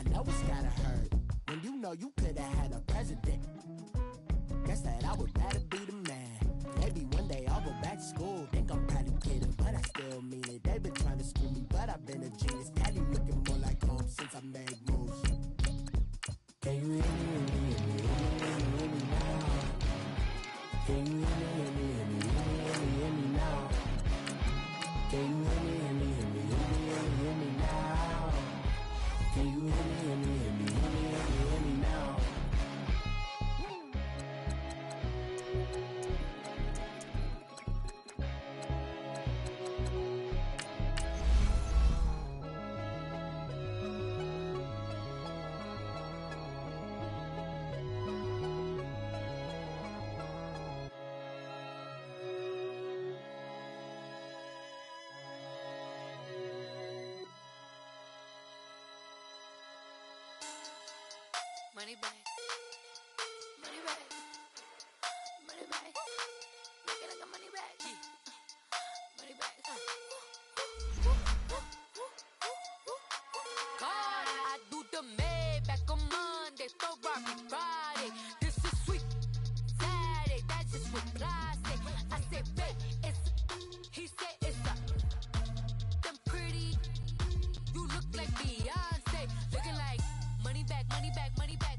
I know it's gotta hurt when you know you could have had a president. Guess that I would rather be the man. Maybe one day I'll go back to school. Think I'm probably kidding, but I still mean it. They've been trying to screw me, but I've been a genius. Cali looking more like home since I made moves. Can you hear me, hear me, hear me, hear me now? Can you hear me, hear me, hear me, hear me now? Can you hear me, hear me, hear me, hear me now? Can you hear me, hear me, hear me, hear me now? Money back, money back, money back. Make it like a money back, money back. God, I do the Maybach on Monday, Ferrari Friday. This is sweet Saturday, that's just what I say. I say, babe, it's. He said it's a. Them pretty. You look like Beyonce, looking like money back, money back, money back.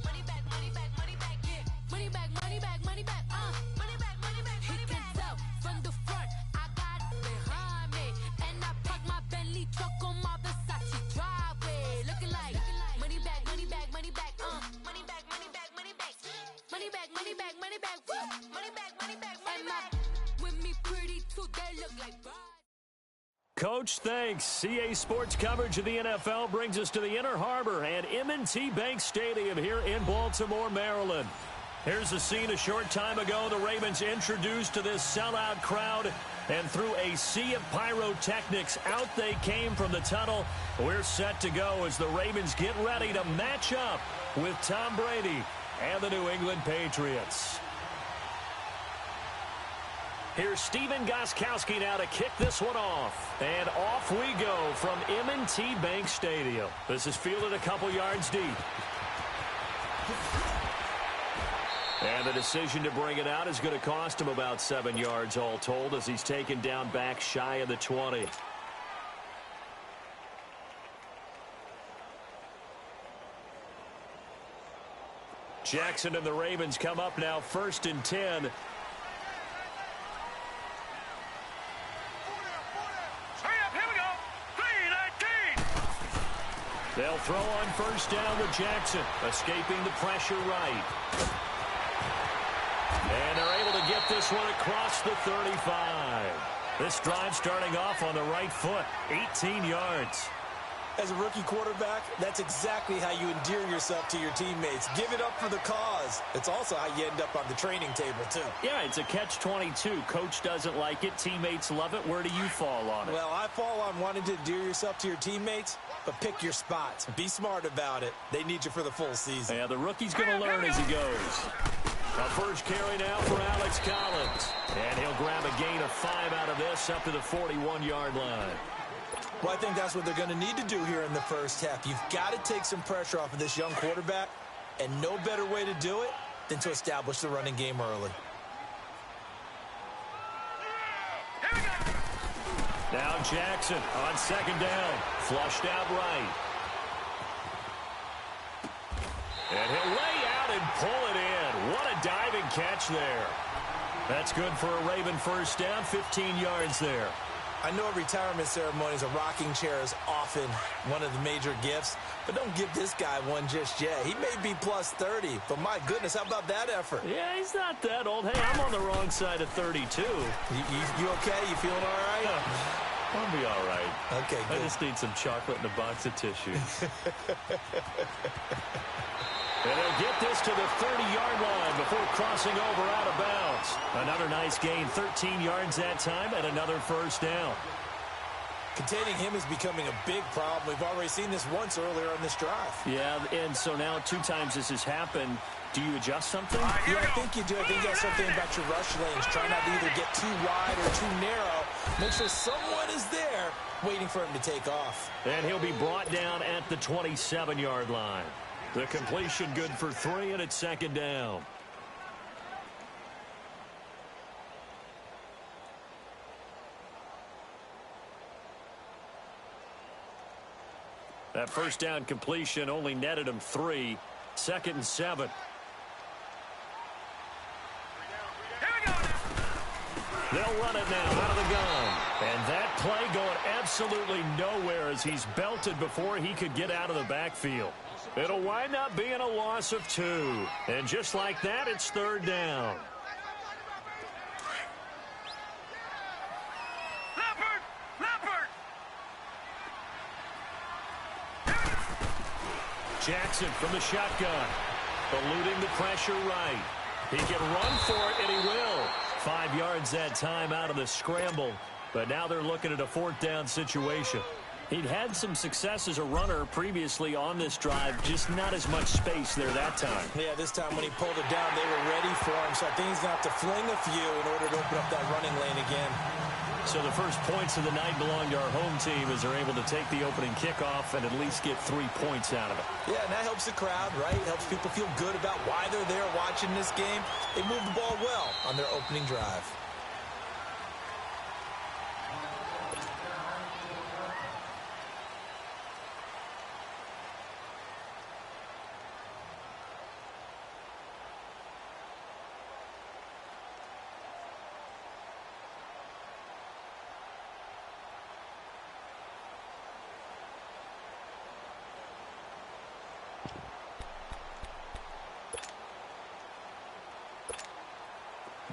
Money back, money back, money back, yeah. Money back, money back, money back, money back, money back, money back. He can tell from the front, I got it behind me. And I parked my Bentley truck on my Versace driveway. Looking like money back, money back, money back, money back, money back, money back. Money back, money back, money back, money back, money back, money back. With me pretty too, they look like brides. Coach, thanks. CA Sports coverage of the NFL brings us to the Inner Harbor and M&T Bank Stadium here in Baltimore, Maryland. Here's the scene a short time ago. The Ravens introduced to this sellout crowd, and through a sea of pyrotechnics, out they came from the tunnel. We're set to go as the Ravens get ready to match up with Tom Brady and the New England Patriots. Here's Steven Gostkowski now to kick this one off. And off we go from M&T Bank Stadium. This is fielded a couple yards deep. And the decision to bring it out is going to cost him about 7 yards all told as he's taken down back shy of the 20. Jackson and the Ravens come up now 1st and 10. They'll throw on 1st down to Jackson, escaping the pressure right. And they're able to get this one across the 35. This drive starting off on the right foot, 18 yards. As a rookie quarterback, that's exactly how you endear yourself to your teammates. Give it up for the cause. It's also how you end up on the training table, too. Yeah, it's a catch-22. Coach doesn't like it. Teammates love it. Where do you fall on it? Well, I fall on wanting to endear yourself to your teammates, but pick your spots. Be smart about it. They need you for the full season. Yeah, the rookie's going to learn as he goes. A first carry now for Alex Collins. And he'll grab a gain of 5 out of this up to the 41-yard line. Well, I think that's what they're going to need to do here in the first half. You've got to take some pressure off of this young quarterback, and no better way to do it than to establish the running game early. Now Jackson on 2nd down. Flushed out right. And he'll lay out and pull it in. What a diving catch there. That's good for a Raven first down, 15 yards there. I know a retirement ceremonies, a rocking chair is often one of the major gifts, but don't give this guy one just yet. He may be plus 30, but my goodness, how about that effort? Yeah, he's not that old. Hey, I'm on the wrong side of 32. You okay? You feeling all right? Yeah, I'll be all right. Okay, good. I just need some chocolate and a box of tissues. And they'll get this to the 30-yard line before crossing over out of bounds. Another nice gain, 13 yards that time, and another first down. Containing him is becoming a big problem. We've already seen this once earlier on this drive. Yeah, and so now 2 times this has happened. Do you adjust something? Yeah, I think you do. I think you have something about your rush lanes. Try not to either get too wide or too narrow. Make sure someone is there waiting for him to take off. And he'll be brought down at the 27-yard line. The completion good for 3, and it's second down. That first down completion only netted him 3. 2nd and 7. They'll run it now out of the gun. And that play going absolutely nowhere as he's belted before he could get out of the backfield. It'll wind up being a loss of 2. And just like that, it's 3rd down. Jackson from the shotgun. Eluding the pressure right. He can run for it, and he will. 5 yards that time out of the scramble. But now they're looking at a 4th down situation. He'd had some success as a runner previously on this drive, just not as much space there that time. Yeah, this time when he pulled it down, they were ready for him. So I think he's going to have to fling a few in order to open up that running lane again. So the first points of the night belong to our home team as they're able to take the opening kickoff and at least get 3 points out of it. Yeah, and that helps the crowd, right? Helps people feel good about why they're there watching this game. They moved the ball well on their opening drive.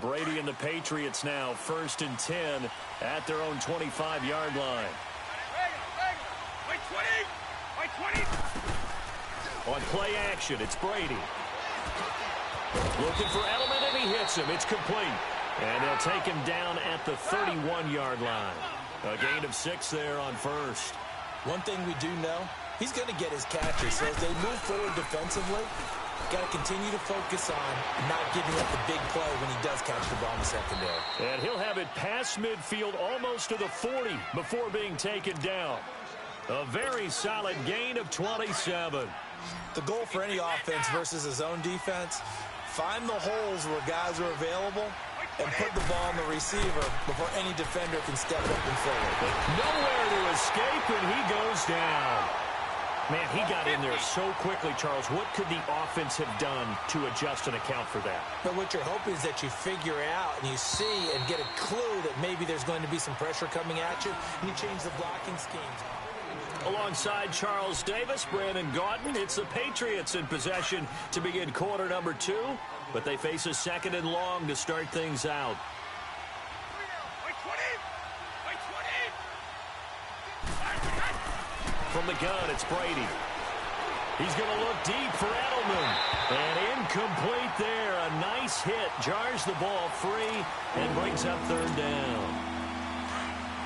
Brady and the Patriots now 1st and 10 at their own 25-yard line. On play action, it's Brady. Looking for Edelman, and he hits him. It's complete. And they'll take him down at the 31-yard line. A gain of 6 there on 1st. One thing we do know, he's going to get his catches. So as they move forward defensively, got to continue to focus on not giving up the big play when he does catch the ball in the secondary. And he'll have it past midfield almost to the 40 before being taken down. A very solid gain of 27. The goal for any offense versus his own defense, find the holes where guys are available and put the ball on the receiver before any defender can step up and forward. Nowhere to escape, and he goes down. Man, he got in there so quickly, Charles. What could the offense have done to adjust and account for that? But what you're hoping is that you figure out and you see and get a clue that maybe there's going to be some pressure coming at you, and you change the blocking schemes. Alongside Charles Davis, Brandon Gaudin, it's the Patriots in possession to begin quarter number 2, but they face a 2nd and long to start things out. From the gun, it's Brady. He's going to look deep for Edelman. And incomplete there. A nice hit. Jars the ball free and brings up 3rd down.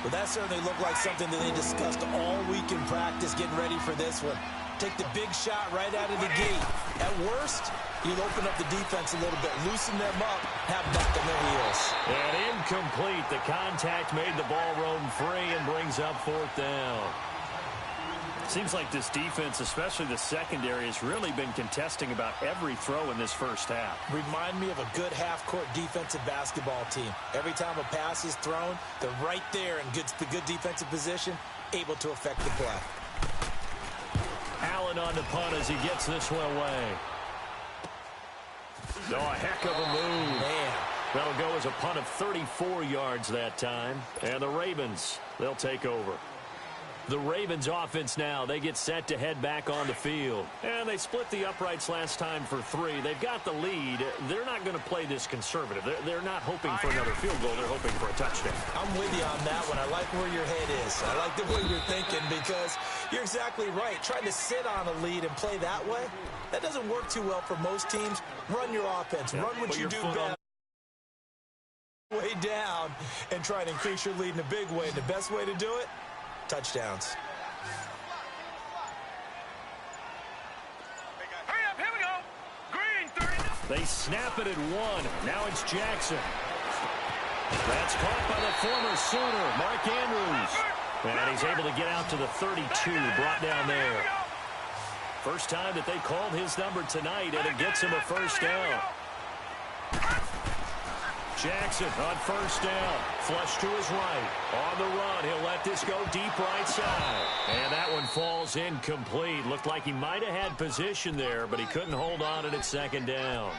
Well, that certainly looked like something that they discussed all week in practice getting ready for this one. Take the big shot right out of the gate. At worst, you'll open up the defense a little bit, loosen them up, have them back on their heels. And incomplete. The contact made the ball roam free and brings up 4th down. Seems like this defense, especially the secondary, has really been contesting about every throw in this first half. Remind me of a good half-court defensive basketball team. Every time a pass is thrown, they're right there in good defensive position, able to affect the play. Allen on the punt as he gets this one away. Oh, a heck of a move. Man. That'll go as a punt of 34 yards that time. And the Ravens, they'll take over. The Ravens offense now, they get set to head back on the field. And they split the uprights last time for 3. They've got the lead. They're not going to play this conservative. They're not hoping for another field goal. They're hoping for a touchdown. I'm with you on that one. I like where your head is. I like the way you're thinking because you're exactly right. Trying to sit on a lead and play that way, that doesn't work too well for most teams. Run your offense. Run what you do best. Way down and try to increase your lead in a big way. And the best way to do it, touchdowns. Hurry up, here we go. Green, 30. They snap it at 1. Now it's Jackson. That's caught by the former Sooner, Mark Andrews. And he's able to get out to the 32, brought down there. First time that they called his number tonight, and it gets him a first down. Jackson on first down. Flush to his right. On the run, he'll let this go deep right side. And that one falls incomplete. Looked like he might have had position there, but he couldn't hold on at second down.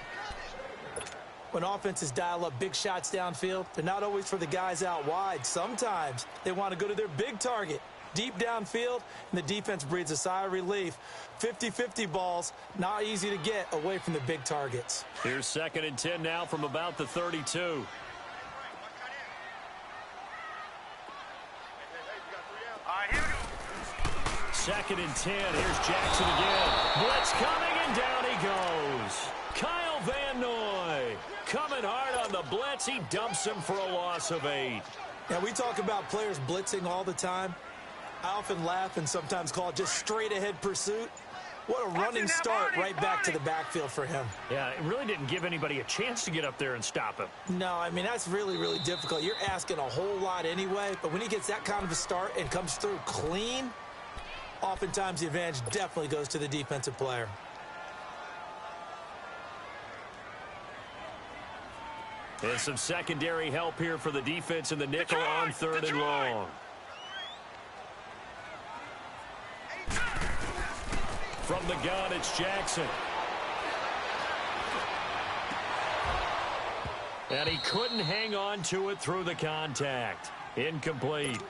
When offenses dial up big shots downfield, they're not always for the guys out wide. Sometimes they want to go to their big target, deep downfield, and the defense breathes a sigh of relief. 50-50 balls, not easy to get away from the big targets. Here's 2nd and 10 now from about the 32. All right, here we go. 2nd and 10. Here's Jackson again. Blitz coming, and down he goes. Kyle Van Noy coming hard on the blitz. He dumps him for a loss of 8. Now, we talk about players blitzing all the time. I often laugh and sometimes call it just straight-ahead pursuit. What a running start right back to the backfield for him. Yeah, it really didn't give anybody a chance to get up there and stop him. No, I mean, that's really, really difficult. You're asking a whole lot anyway, but when he gets that kind of a start and comes through clean, oftentimes the advantage definitely goes to the defensive player. And some secondary help here for the defense in the nickel on 3rd and long. From the gun, it's Jackson. And he couldn't hang on to it through the contact. Incomplete.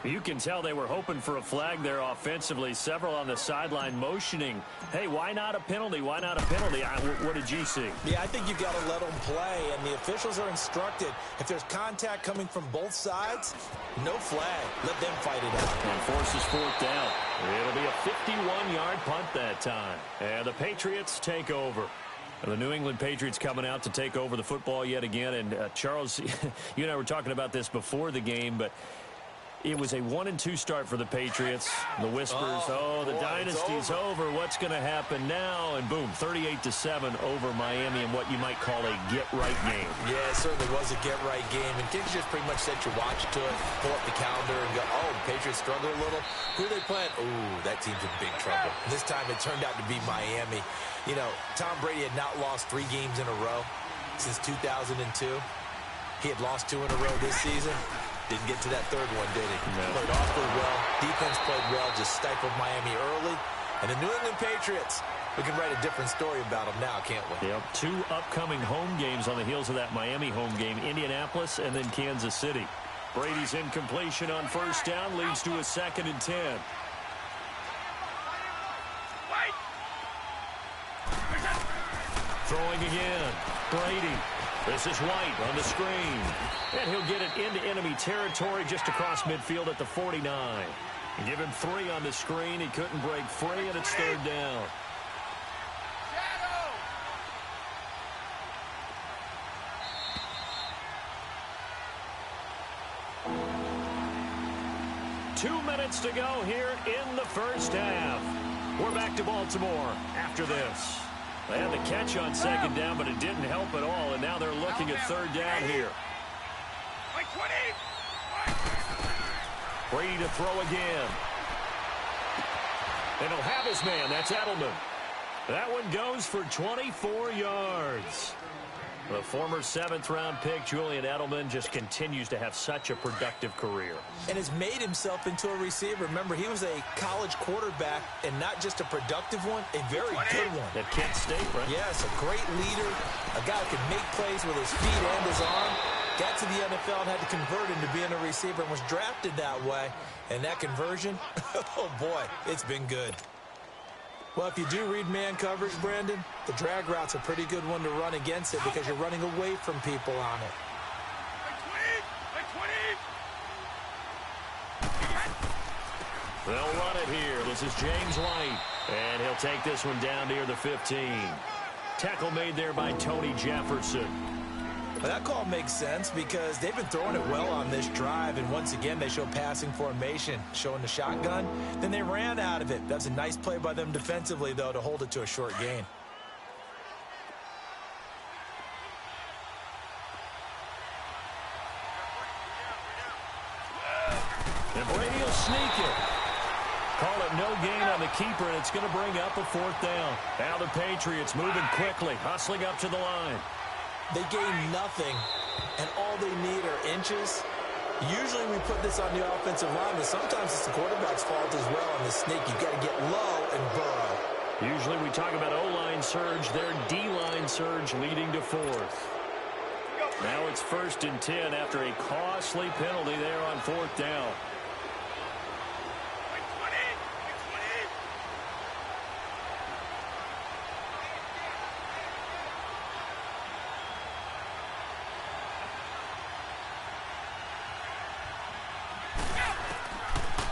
You can tell they were hoping for a flag there offensively. Several on the sideline motioning, hey, why not a penalty? Why not a penalty? What did you see? Yeah, I think you've got to let them play, and the officials are instructed. If there's contact coming from both sides, no flag. Let them fight it out. And forces 4th down. It'll be a 51-yard punt that time. And the Patriots take over. The New England Patriots coming out to take over the football yet again. And Charles, you and I were talking about this before the game, but it was a 1-2 start for the Patriots. The whispers, the dynasty's over. What's going to happen now? And boom, 38-7 over Miami in what you might call a get-right game. Yeah, it certainly was a get-right game. And kids just pretty much set your watch to it, pull up the calendar and go, oh, the Patriots struggle a little. Who are they playing? Ooh, that team's in big trouble. This time it turned out to be Miami. You know, Tom Brady had not lost 3 games in a row since 2002. He had lost 2 in a row this season. Didn't get to that 3rd one, did he? No. Played awfully well. Defense played well, just stifled Miami early. And the New England Patriots, we can write a different story about them now, can't we? Yep, 2 upcoming home games on the heels of that Miami home game, Indianapolis and then Kansas City. Brady's incompletion on 1st down leads to a 2nd and 10. Throwing again. Brady. This is White on the screen. And he'll get it into enemy territory just across midfield at the 49. Give him 3 on the screen. He couldn't break free, and it's 3rd down. Two minutes to go here in the first half. We're back to Baltimore after this. They had the catch on 2nd down, but it didn't help at all, and now they're looking at 3rd down here. Brady to throw again. And he'll have his man. That's Edelman. That one goes for 24 yards. The former 7th-round pick, Julian Edelman, just continues to have such a productive career. And has made himself into a receiver. Remember, he was a college quarterback, and not just a productive one, a very good one. At Kent State, right? Yes, a great leader, a guy who could make plays with his feet and his arm. Got to the NFL and had to convert into being a receiver and was drafted that way. And that conversion, oh boy, it's been good. Well, if you do read man coverage, Brandon, the drag route's a pretty good one to run against it because you're running away from people on it. They'll run it here. This is James White. And he'll take this one down near the 15. Tackle made there by Tony Jefferson. Well, that call makes sense because they've been throwing it well on this drive, and once again they show passing formation, showing the shotgun. Then they ran out of it. That's a nice play by them defensively, though, to hold it to a short gain. And Brady will sneak it. Call it no gain on the keeper, and it's going to bring up a 4th down. Now the Patriots moving quickly, hustling up to the line. They gain nothing, and all they need are inches. Usually we put this on the offensive line, but sometimes it's the quarterback's fault as well on the sneak. You've got to get low and burrow. Usually we talk about O-line surge, their D-line surge leading to 4th. Now it's 1st and 10 after a costly penalty there on 4th down.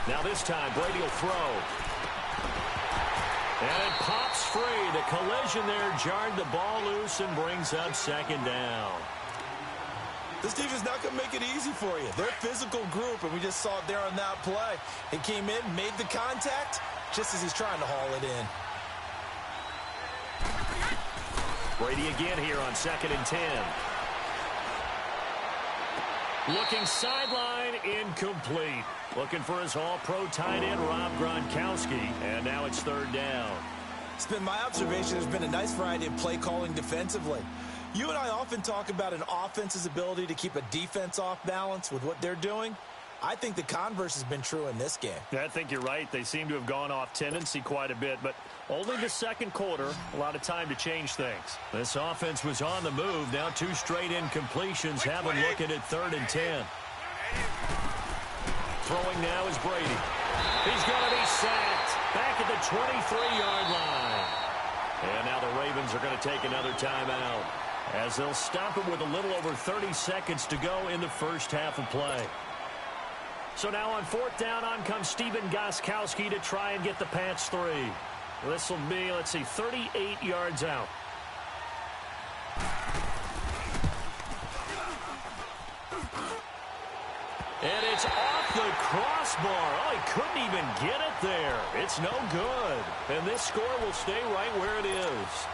Now this time, Brady will throw. And it pops free. The collision there jarred the ball loose and brings up 2nd down. This defense not going to make it easy for you. They're a physical group, and we just saw it there on that play. He came in, made the contact, just as he's trying to haul it in. Brady again here on 2nd and 10. Looking sideline, incomplete. Looking for his all-pro tight end, Rob Gronkowski. And now it's 3rd down. It's been my observation there's been a nice variety of play calling defensively. You and I often talk about an offense's ability to keep a defense off balance with what they're doing. I think the converse has been true in this game. Yeah, I think you're right. They seem to have gone off tendency quite a bit, but only the 2nd quarter, a lot of time to change things. This offense was on the move. Now 2 straight incompletions have them looking at 3rd and 10. Throwing now is Brady. He's going to be sacked back at the 23-yard line. And now the Ravens are going to take another timeout as they'll stop it with a little over 30 seconds to go in the 1st half of play. So now on 4th down, on comes Stephen Gostkowski to try and get the Pats 3. This will be, 38 yards out. And it's off the crossbar. Oh, he couldn't even get it there. It's no good. And this score will stay right where it is.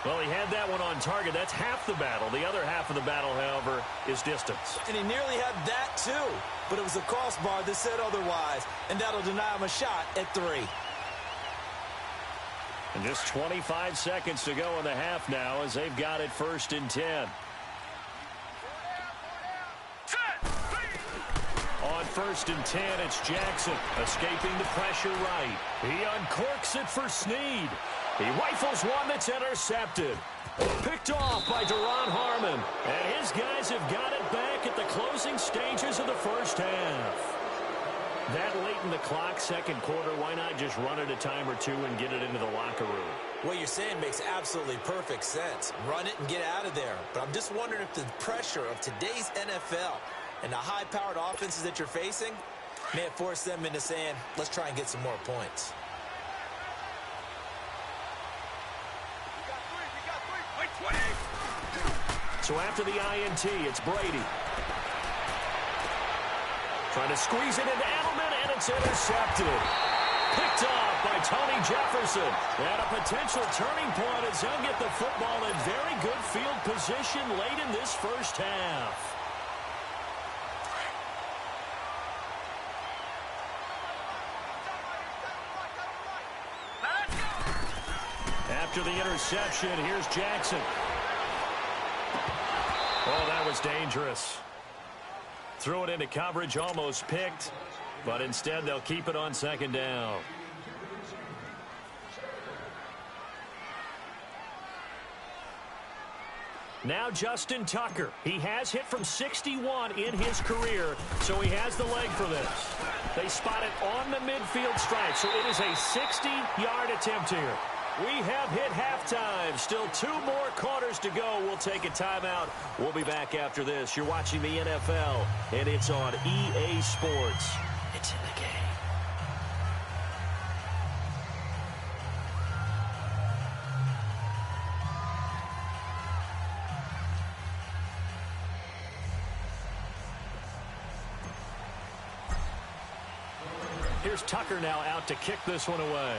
Well, he had that one on target. That's half the battle. The other half of the battle, however, is distance. And he nearly had that, too. But it was the crossbar that said otherwise. And that'll deny him a shot at 3. And just 25 seconds to go in the half now as they've got it 1st and 10. On 1st and 10, it's Jackson escaping the pressure right. He uncorks it for Snead. He rifles one that's intercepted. Picked off by Duron Harmon. And his guys have got it back at the closing stages of the 1st half. That late in the clock, 2nd quarter, why not just run it a time or 2 and get it into the locker room? What you're saying makes absolutely perfect sense. Run it and get out of there. But I'm just wondering if the pressure of today's NFL and the high-powered offenses that you're facing may have forced them into saying, let's try and get some more points. So after the INT, it's Brady. Trying to squeeze it into Edelman, and it's intercepted. Picked off by Tony Jefferson. And a potential turning point as he'll get the football in very good field position late in this 1st half. After the interception, here's Jackson. Oh, that was dangerous. Threw it into coverage, almost picked, but instead they'll keep it on 2nd down. Now Justin Tucker. He has hit from 61 in his career, so he has the leg for this. They spot it on the midfield stripe, so it is a 60-yard attempt here. We have hit halftime. Still 2 more quarters to go. We'll take a timeout. We'll be back after this. You're watching the NFL, and it's on EA Sports. It's in the game. Here's Tucker now out to kick this one away.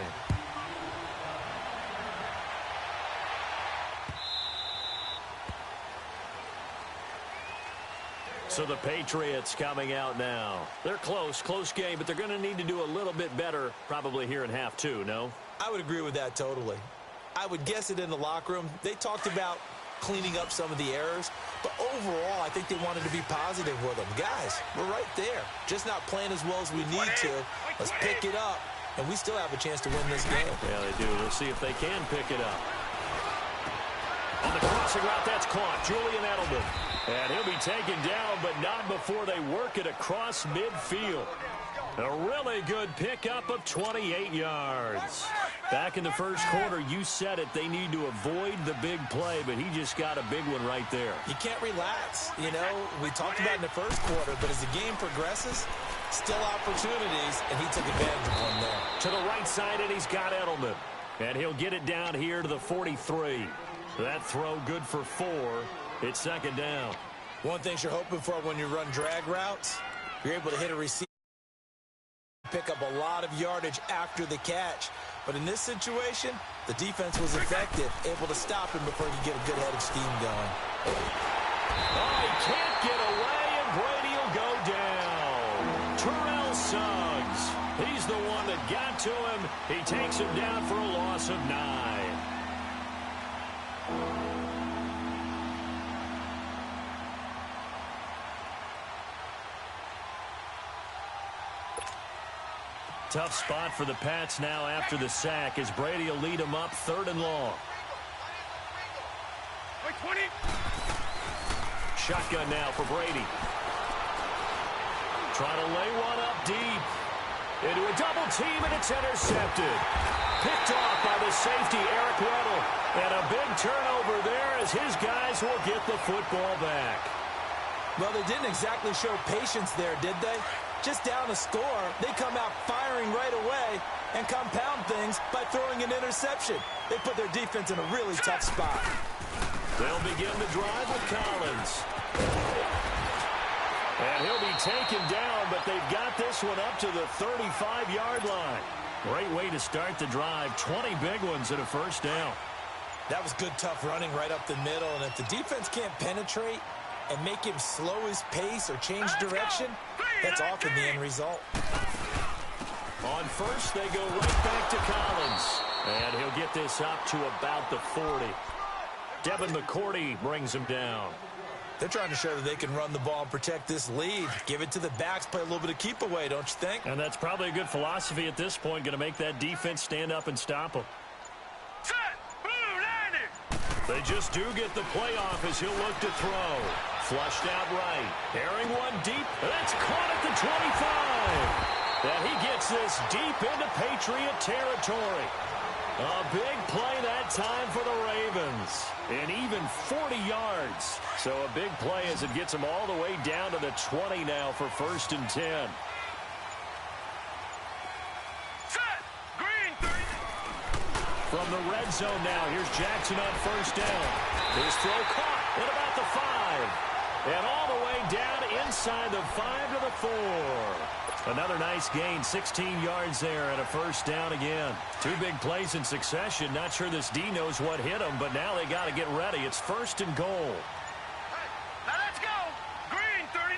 So the Patriots coming out now. They're close game, but they're going to need to do a little bit better probably here in half two, no? I would agree with that totally. I would guess it in the locker room. They talked about cleaning up some of the errors, but overall, I think they wanted to be positive with them. Guys, we're right there. Just not playing as well as we need to. Let's pick it up, and we still have a chance to win this game. Yeah, they do. We'll see if they can pick it up. On the crossing route, that's caught. Julian Edelman. And he'll be taken down, but not before they work it across midfield. A really good pickup of 28 yards. Back in the first quarter, you said it, they need to avoid the big play, but he just got a big one right there. You can't relax. You know, we talked about in the first quarter, but as the game progresses, still opportunities, and he took advantage of one there. To the right side, and he's got Edelman. And he'll get it down here to the 43. That throw good for 4. It's second down. One thing you're hoping for when you run drag routes, you're able to hit a receiver, pick up a lot of yardage after the catch. But in this situation, the defense was effective, able to stop him before he could get a good head of steam going. Oh, he can't get away, and Brady will go down. Terrell Suggs. He's the one that got to him. He takes him down for a loss of 9. Tough spot for the Pats now after the sack as Brady will lead them up 3rd and long. Shotgun now for Brady. Trying to lay one up deep. Into a double team, and it's intercepted. Picked off by the safety, Eric Weddle. And a big turnover there as his guys will get the football back. Well, they didn't exactly show patience there, did they? Just down a score, they come out firing right away and compound things by throwing an interception. They put their defense in a really tough spot. They'll begin the drive with Collins. And he'll be taken down, but they've got this one up to the 35-yard line. Great way to start the drive. 20 big ones at a first down. That was good, tough running right up the middle. And if the defense can't penetrate and make him slow his pace or change direction, that's often the end result. On first, they go right back to Collins. And he'll get this up to about the 40. Devin McCourty brings him down. They're trying to show that they can run the ball and protect this lead. Give it to the backs, play a little bit of keep away, don't you think? And that's probably a good philosophy at this point, going to make that defense stand up and stop them. They just do get the playoff as he'll look to throw. Flushed out right. Airing one deep. That's caught at the 25. And he gets this deep into Patriot territory. A big play that time for the Ravens. And even 40 yards. So a big play as it gets them all the way down to the 20 now for 1st and 10. From the red zone now, here's Jackson on first down. His throw caught at about the 5. And all the way down inside the 5 to the 4. Another nice gain, 16 yards there and a first down again. 2 big plays in succession. Not sure this D knows what hit him, but now they got to get ready. It's 1st and goal. Now let's go. Green 39.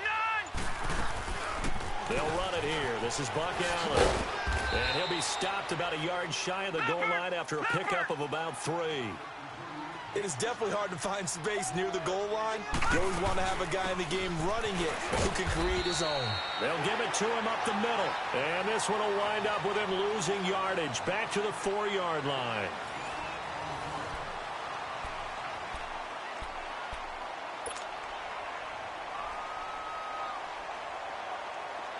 They'll run it here. This is Buck Allen. And he'll be stopped about a yard shy of the goal line after a pickup of about 3. It is definitely hard to find space near the goal line. You always want to have a guy in the game running it who can create his own. They'll give it to him up the middle. And this one will wind up with him losing yardage back to the 4-yard line.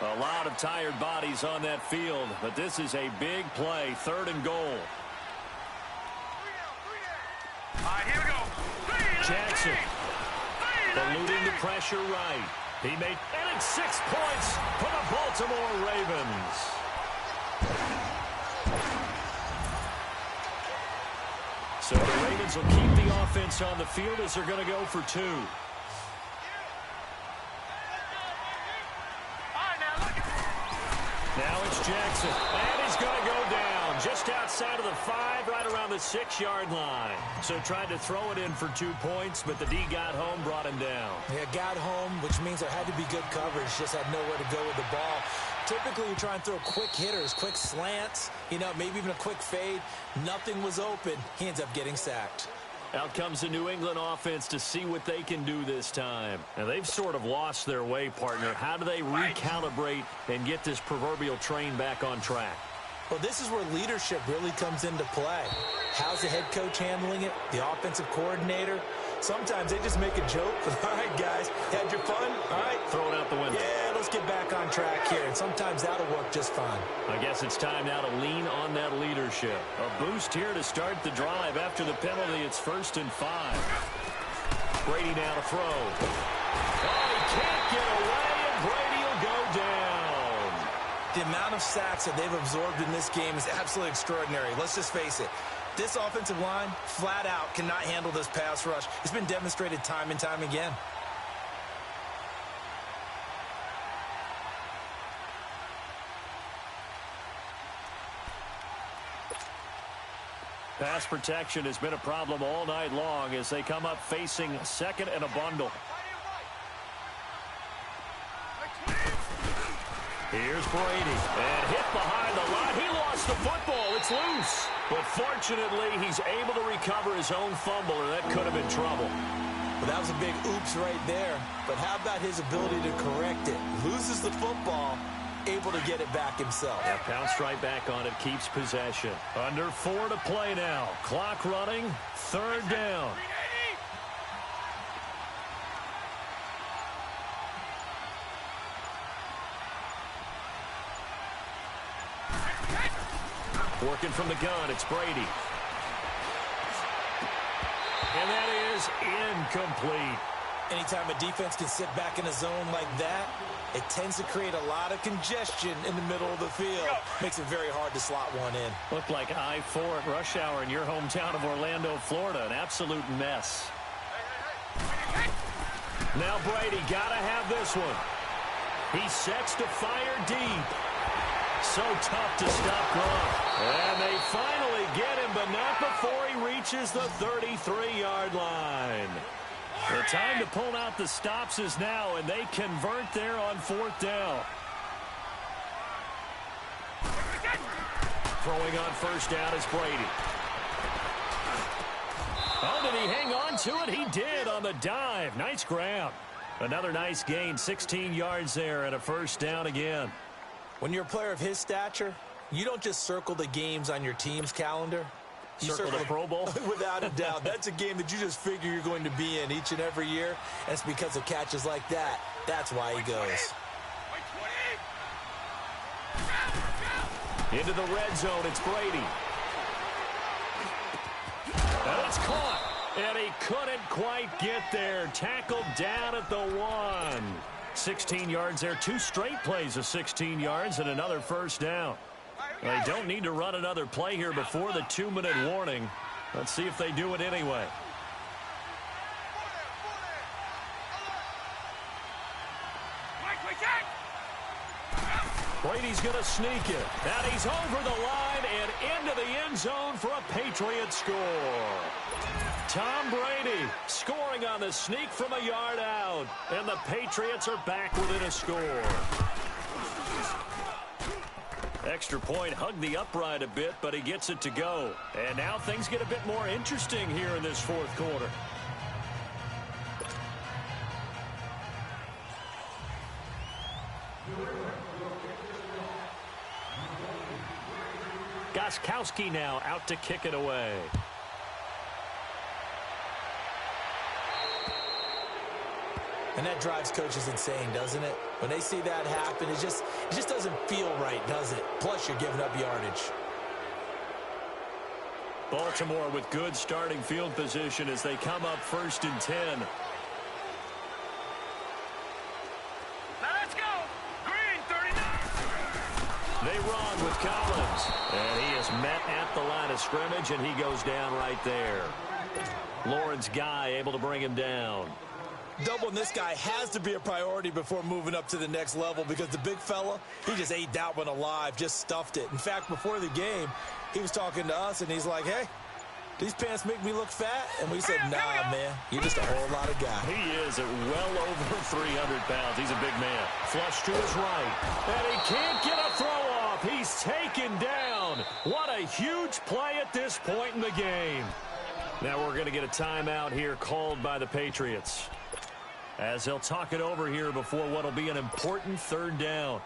A lot of tired bodies on that field, but this is a big play, 3rd and goal. All right, here we go. Jackson eluding the pressure right. He made, and it's 6 points for the Baltimore Ravens. So the Ravens will keep the offense on the field as they're going to go for 2. Now it's Jackson, and he's going to go down. just outside of the 5, right around the 6-yard line. So tried to throw it in for 2 points, but the D got home, brought him down. Yeah, got home, which means there had to be good coverage. Just had nowhere to go with the ball. Typically, you try and throw quick hitters, quick slants, maybe even a quick fade. Nothing was open. He ends up getting sacked. Out comes the New England offense to see what they can do this time. And they've sort of lost their way, partner. How do they recalibrate and get this proverbial train back on track? Well, this is where leadership really comes into play. How's the head coach handling it? The offensive coordinator? Sometimes they just make a joke. All right, guys, had your fun? All right. Throw it out the window. Yeah, let's get back on track here. And sometimes that'll work just fine. I guess it's time now to lean on that leadership. A boost here to start the drive. After the penalty, it's 1st and 5. Brady now to throw. Oh, he can't get away, and Brady will go down. The amount of sacks that they've absorbed in this game is absolutely extraordinary. Let's just face it. This offensive line, flat out, cannot handle this pass rush. It's been demonstrated time and time again. Pass protection has been a problem all night long as they come up facing 2nd and a bundle. Here's Brady, and hit behind the line. He lost the football. It's loose. But fortunately, he's able to recover his own fumble, or that could have been trouble. Well, that was a big oops right there. But how about his ability to correct it? Loses the football, able to get it back himself. Yeah, pounced right back on it, keeps possession. Under 4 to play now. Clock running, 3rd down. Working from the gun, it's Brady. And that is incomplete. Anytime a defense can sit back in a zone like that, it tends to create a lot of congestion in the middle of the field. Makes it very hard to slot one in. Looked like I-4 at rush hour in your hometown of Orlando, Florida. An absolute mess. Now Brady got to have this one. He sets to fire deep. So tough to stop Gronk. And they finally get him, but not before he reaches the 33-yard line. The time to pull out the stops is now, and they convert there on 4th down. Throwing on 1st down is Brady. Oh, did he hang on to it? He did on the dive. Nice grab. Another nice gain, 16 yards there, and a 1st down again. When you're a player of his stature, you don't just circle the games on your team's calendar. You circle the Pro Bowl? Without a doubt. That's a game that you just figure you're going to be in each and every year. And it's because of catches like that. That's why he goes. Into the red zone, it's Brady. And it's caught. And he couldn't quite get there. Tackled down at the 1. 16 yards there. 2 straight plays of 16 yards and another 1st down. They don't need to run another play here before the 2-minute warning. Let's see if they do it anyway. Brady's going to sneak it. And he's over the line and into the end zone for a Patriot score. Tom Brady scoring on the sneak from a yard out. And the Patriots are back within a score. Extra point, hugged the upright a bit, but he gets it to go. And now things get a bit more interesting here in this 4th quarter. Gostkowski now out to kick it away. And that drives coaches insane, doesn't it? When they see that happen, it just doesn't feel right, does it? Plus, you're giving up yardage. Baltimore with good starting field position as they come up 1st and 10. Now let's go. Green, 39. They run with Collins. And he is met at the line of scrimmage, and he goes down right there. Lawrence Guy able to bring him down. Doubling this guy has to be a priority before moving up to the next level because the big fella, he just ate that one alive, just stuffed it. In fact, before the game, he was talking to us, and he's like, hey, these pants make me look fat? And we said, nah, man, you're just a whole lot of guy. He is at well over 300 pounds. He's a big man. Flush to his right. And he can't get a throw off. He's taken down. What a huge play at this point in the game. Now we're going to get a timeout here called by the Patriots, as they'll talk it over here before what will be an important third down.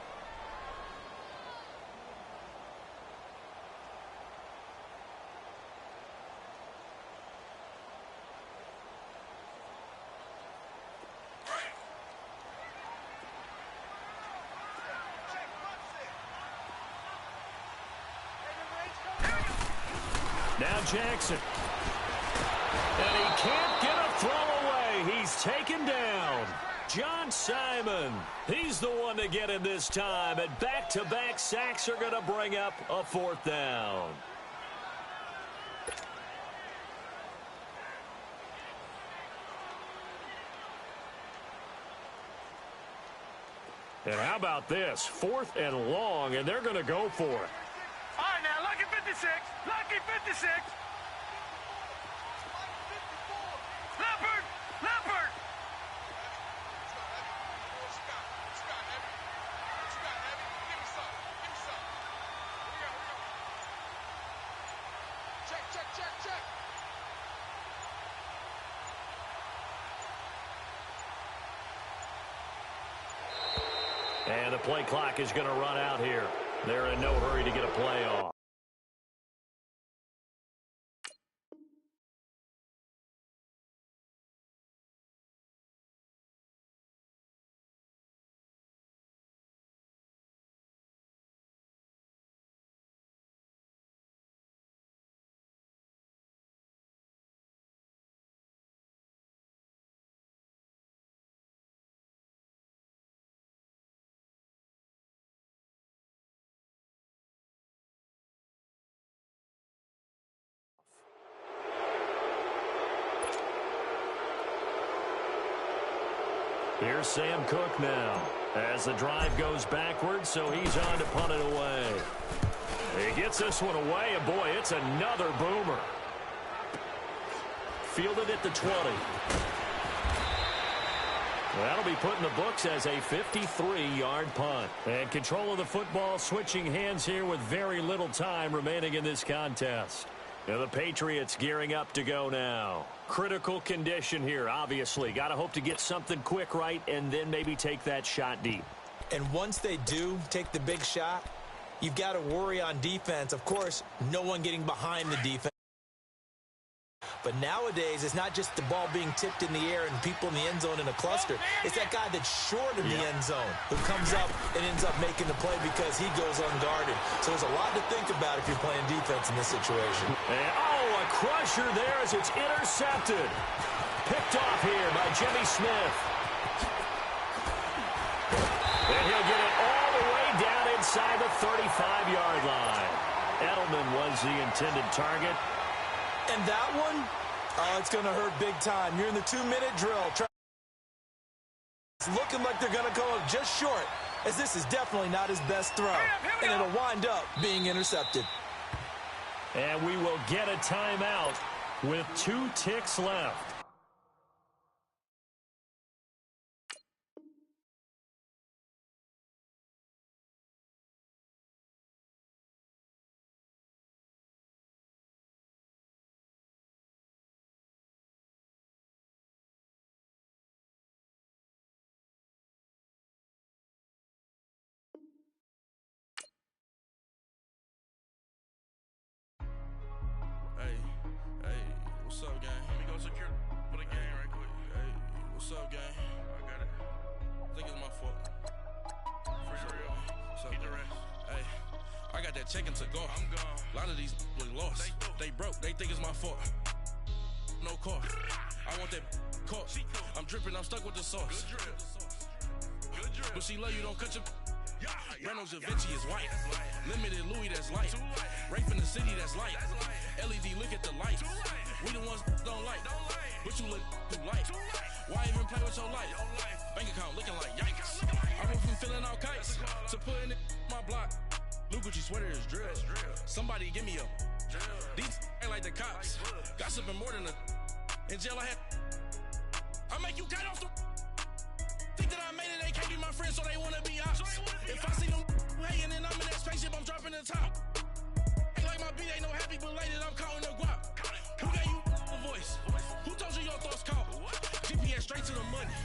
Now Jackson. And he can't get a throw away. He's taken down. John Simon. He's the one to get him this time. And back-to-back sacks are going to bring up a fourth down. And how about this? 4th and long, and they're going to go for it. All right, now, lucky 56. Lucky 56. Leopard. Leopard. Check. And the play clock is going to run out here. They're in no hurry to get a play off. Here's Sam Cook now as the drive goes backwards, so he's on to punt it away. He gets this one away, and boy, it's another boomer. Fielded at the 20. That'll be put in the books as a 53-yard punt. And control of the football switching hands here with very little time remaining in this contest. Now the Patriots gearing up to go now. Critical condition here, obviously. Got to hope to get something quick right and then maybe take that shot deep. And once they do take the big shot, you've got to worry on defense. Of course, no one getting behind the defense. But nowadays, it's not just the ball being tipped in the air and people in the end zone in a cluster. It's that guy that's short of the end zone who comes up and ends up making the play because he goes unguarded. So there's a lot to think about if you're playing defense in this situation. And, a crusher there as it's intercepted. Picked off here by Jimmy Smith. And he'll get it all the way down inside the 35-yard line. Edelman was the intended target. And that one, it's going to hurt big time. You're in the 2-minute drill. It's looking like they're going to come up just short, as this is definitely not his best throw. And it'll wind up being intercepted. And we will get a timeout with 2 ticks left. What's up, gang? Let me go secure for the game right quick. Hey, what's up, gang? I got it. I think it's my fault. For real. What's up, rest. Hey, I got that check-in to go. I'm gone. A lot of these was lost. They broke. They think it's my fault. No cost. I want that cost. I'm dripping. I'm stuck with the sauce. Good drip. But she love you. Don't cut your... Reynolds Da Vinci is white. Limited Louis, that's light. Rafe in the city, that's light. LED, look at the lights. We the one ones don't like. But you look too light. Why even play with your life? Bank account looking like yikes. I went from filling out kites to putting it in my block. Blue Gucci sweater is drill. Somebody give me a. These ain't like the cops. Gossiping more than a. In jail I had. I make you cut off the. Think that I made it, they can't be my friends, so they wanna be ops. If I see them hating and I'm in that spaceship, I'm dropping the top. Ain't like my beat ain't no happy, but later I'm counting the guap. Who gave you a voice? Who told you your thoughts count? GPS straight to the money.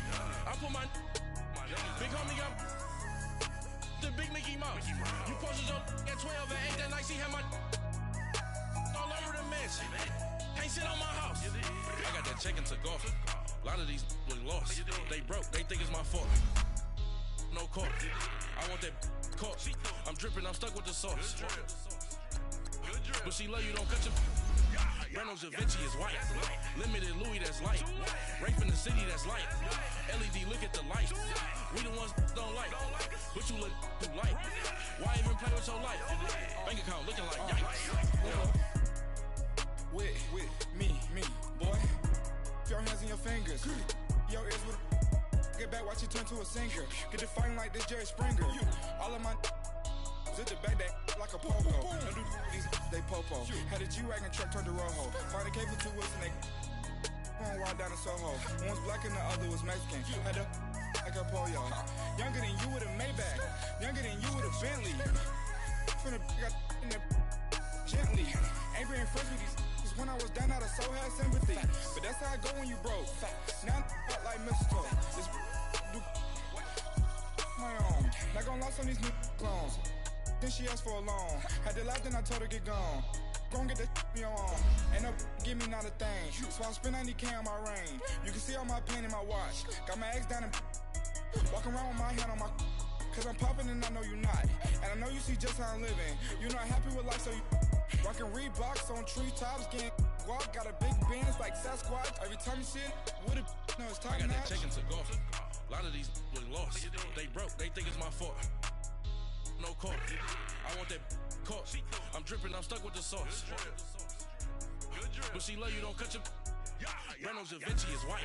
I put my big homie up. The big Mickey Mouse. You posted your at 12 and 8 that night, she had my all over the mansion. Can't sit on my house. I got that check and took off. A lot of these look lost. They broke, they think it's my fault. No court. I want that caught. I'm dripping, I'm stuck with the sauce. But she love you, don't cut your. Brando Vinci is white. Limited Louis, that's light. Rape in the city, that's light. LED, look at the light. We the ones don't like. But you look too light. Why even play with your life? Bank account looking like yikes. With me, boy. Your hands in your fingers. Your ears with get back, watch you turn to a singer. Get to fighting like this Jerry Springer. All of my zip the back that like a popo. Don't do these, they popo. Had a G-Wagon truck turned to Rojo. Find a cable 2 wheels and they going wild down in Soho. One was black and the other was Mexican. Had a like a polio. Younger than you with a Maybach. Younger than you with a Bentley. From the got in there gently. Angry and friends with these. When I was down, I so had sympathy. But that's how I go when you broke. Now I'm like mistletoe. This do my own. Not gonna lie on these new clones. Then she asked for a loan. Had to laugh, then I told her get gone. Gon' get that me on. Ain't no give me not a thing. So I spend 90K on my ring. You can see all my pain in my watch. Got my ex down and walking around with my hand on my. Cause I'm popping and I know you not. And I know you see just how I'm living. You're not happy with life, so you. Rockin' Reeboks on treetops, getting guap, got a big band, it's like Sasquatch. Every time you see it, with it, no, it's top I got notch. that check and took off. A lot of these look lost. They broke, they think it's my fault. No court. I want that caught. I'm dripping, I'm stuck with the sauce. But she love you, don't cut your. Brando Vinci is white.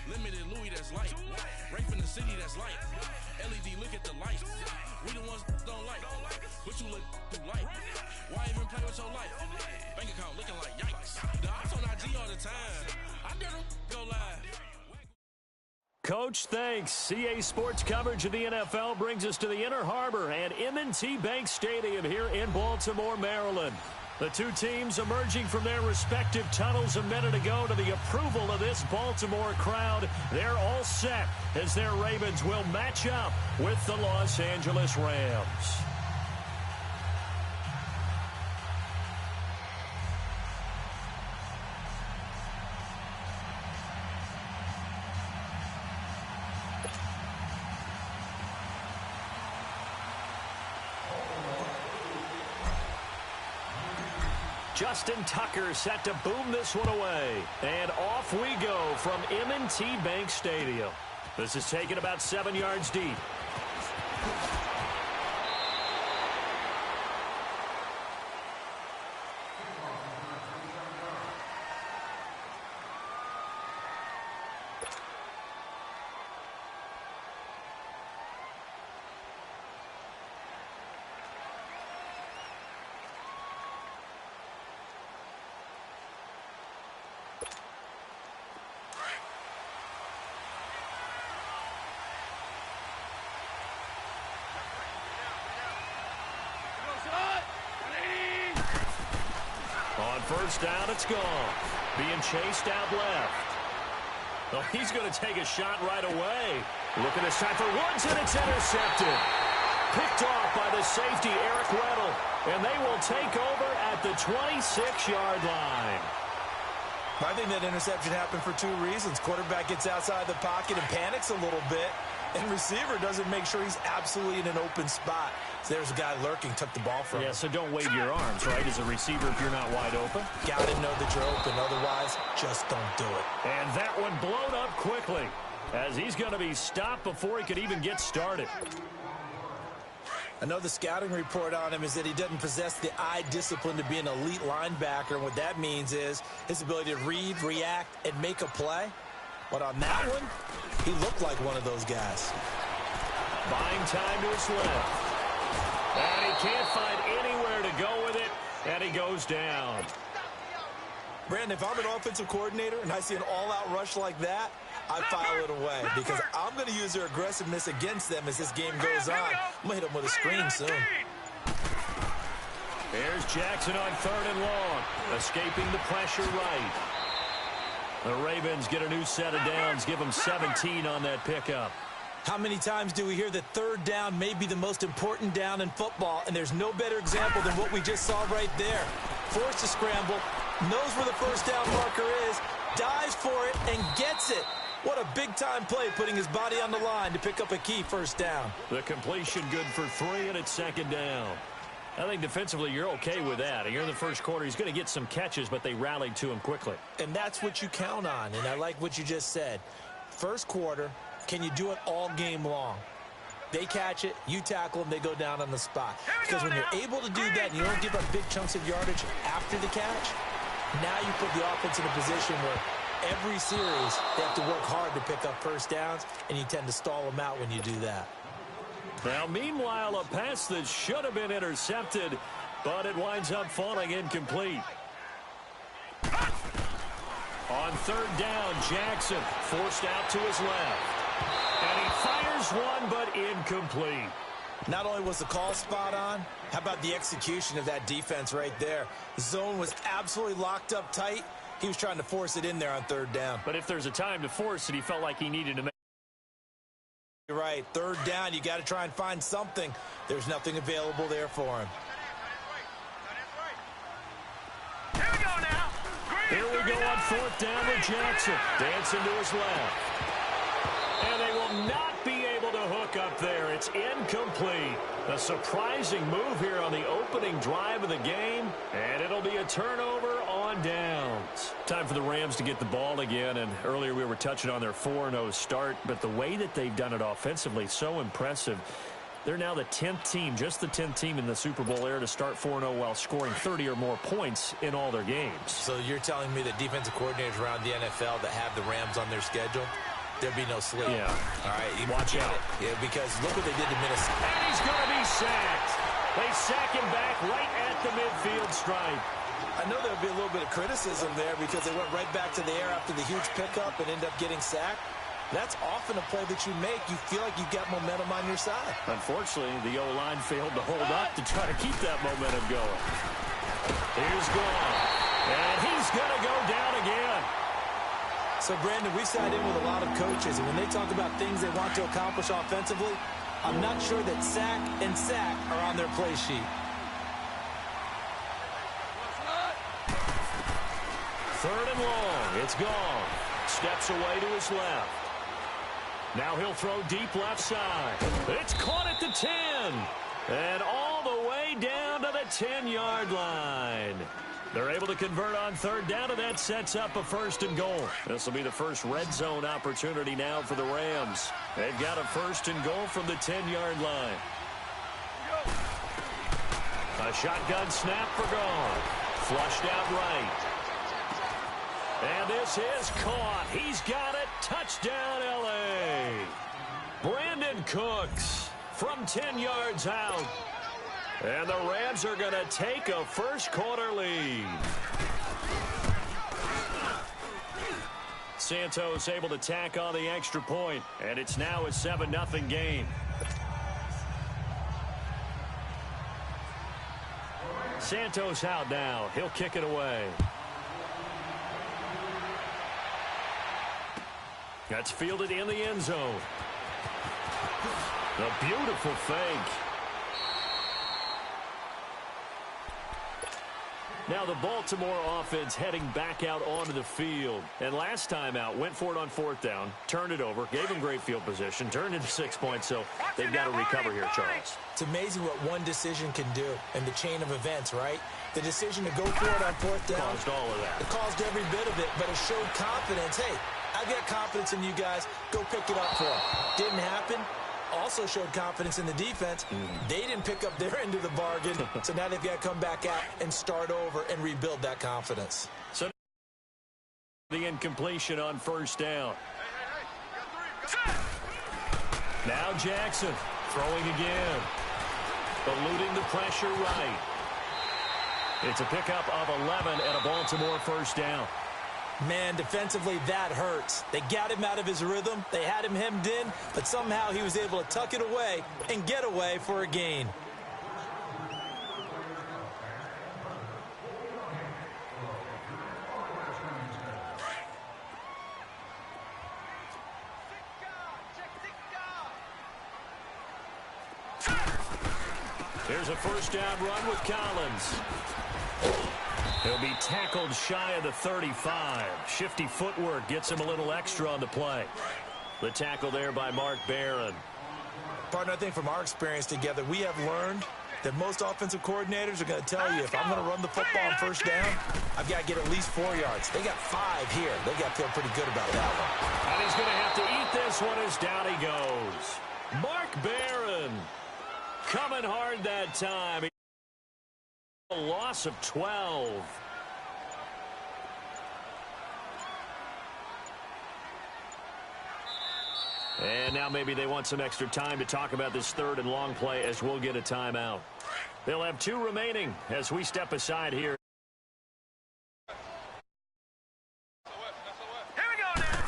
Limited Louis, that's light. Rape in the city, that's light. LED, look at the light. We the ones don't like. But you look too light. Why even play with your life? Bank account looking like yikes. The ops on IG all the time. I dare them go live. Coach, thanks. CA Sports coverage of the NFL brings us to the Inner Harbor and M&T Bank Stadium here in Baltimore, Maryland. The two teams emerging from their respective tunnels a minute ago to the approval of this Baltimore crowd. They're all set as their Ravens will match up with the Los Angeles Rams. Justin Tucker set to boom this one away. And off we go from M&T Bank Stadium. This is taken about 7 yards deep. On first down, it's gone. Being chased out left. Oh, he's going to take a shot right away. Looking this time for Woods, and it's intercepted. Picked off by the safety, Eric Weddle. And they will take over at the 26-yard line. I think that interception happened for two reasons. Quarterback gets outside the pocket and panics a little bit. And receiver doesn't make sure he's absolutely in an open spot. So there's a guy lurking, took the ball from him. Yeah, so don't wave your arms, right, as a receiver if you're not wide open. Got to know that you're open. Otherwise, just don't do it. And that one blown up quickly as he's going to be stopped before he could even get started. I know the scouting report on him is that he doesn't possess the eye discipline to be an elite linebacker, and what that means is his ability to read, react, and make a play. But on that one, he looked like one of those guys. Buying time to his left. And he can't find anywhere to go with it, and he goes down. Brandon, if I'm an offensive coordinator and I see an all-out rush like that, I file it away because I'm going to use their aggressiveness against them as this game goes on. I'm going to hit them with a screen soon. Here's Jackson on 3rd and long, escaping the pressure right. The Ravens get a new set of downs, give them 17 on that pickup. How many times do we hear that 3rd down may be the most important down in football, and there's no better example than what we just saw right there. Forced to scramble, knows where the 1st down marker is, dives for it, and gets it. What a big-time play, putting his body on the line to pick up a key 1st down. The completion good for 3, and it's 2nd down. I think defensively you're okay with that. Here in the 1st quarter, he's going to get some catches, but they rallied to him quickly. And that's what you count on, and I like what you just said. 1st quarter, can you do it all game long? They catch it, you tackle them, they go down on the spot. Because when you're able to do that and you don't give up big chunks of yardage after the catch, now you put the offense in a position where every series they have to work hard to pick up 1st downs, and you tend to stall them out when you do that. Now, meanwhile, a pass that should have been intercepted, but it winds up falling incomplete. On 3rd down, Jackson forced out to his left. And he fires one, but incomplete. Not only was the call spot on, how about the execution of that defense right there? The zone was absolutely locked up tight. He was trying to force it in there on 3rd down. But if there's a time to force it, he felt like he needed to make. You're right. 3rd down, you got to try and find something. There's nothing available there for him. Here we go on 4th down with Jackson. Dancing to his left. And they will not be able to hook up there. It's incomplete. A surprising move here on the opening drive of the game. And it'll be a turnover on downs. Time for the Rams to get the ball again. And earlier we were touching on their 4-0 start. But the way that they've done it offensively, so impressive. They're now the 10th team, just the 10th team in the Super Bowl era to start 4-0 while scoring 30 or more points in all their games. So you're telling me that defensive coordinators around the NFL that have the Rams on their schedule, there'd be no sleep. Yeah. All right. Watch out. Yeah, because look what they did to Minnesota. And he's going to be sacked. They sack him back right at the midfield stripe. I know there'll be a little bit of criticism there because they went right back to the air after the huge pickup and ended up getting sacked. That's often a play that you make. You feel like you've got momentum on your side. Unfortunately, the O-line failed to hold up to try to keep that momentum going. Here's gone. And he's going to go down again. So, Brandon, we sat in with a lot of coaches, and when they talk about things they want to accomplish offensively, I'm not sure that sack and sack are on their play sheet. 3rd and long. It's gone. Steps away to his left. Now he'll throw deep left side. It's caught at the 10. And all the way down to the 10-yard line. They're able to convert on 3rd down, and that sets up a 1st and goal. This will be the first red zone opportunity now for the Rams. They've got a 1st and goal from the 10-yard line. A shotgun snap for gone. Flushed out right. And this is caught. He's got it. Touchdown, L.A. Brandon Cooks from 10 yards out. And the Rams are going to take a 1st quarter lead. Santos able to tack on the extra point. And it's now a 7-0 game. Santos out now. He'll kick it away. That's fielded in the end zone. A beautiful fake. Now the Baltimore offense heading back out onto the field. And last time out, went for it on 4th down, turned it over, gave them great field position, turned into 6 points, so they've got to recover here, Charles. It's amazing what one decision can do in the chain of events, right? The decision to go for it on 4th down. Caused all of that. It caused every bit of it, but it showed confidence. Hey, I've got confidence in you guys. Go pick it up for them. Didn't happen. also showed confidence in the defense. They didn't pick up their end of the bargain, so now they've got to come back out and start over and rebuild that confidence. So the incompletion on first down. Now Jackson throwing again. Eluding the pressure right. It's a pickup of 11 and a Baltimore first down. Man, defensively, that hurts. They got him out of his rhythm. They had him hemmed in, but somehow he was able to tuck it away and get away for a gain. Here's a first down run with Collins. He'll be tackled shy of the 35. Shifty footwork gets him a little extra on the play. The tackle there by Mark Barron. Partner, I think from our experience together, we have learned that most offensive coordinators are going to tell you, if I'm going to run the football on first down, I've got to get at least 4 yards. They got 5 here. They got to feel pretty good about that one. And he's going to have to eat this one as down he goes. Mark Barron coming hard that time. A loss of 12. And now maybe they want some extra time to talk about this third and long play as we'll get a timeout. They'll have 2 remaining as we step aside here. Here we go now.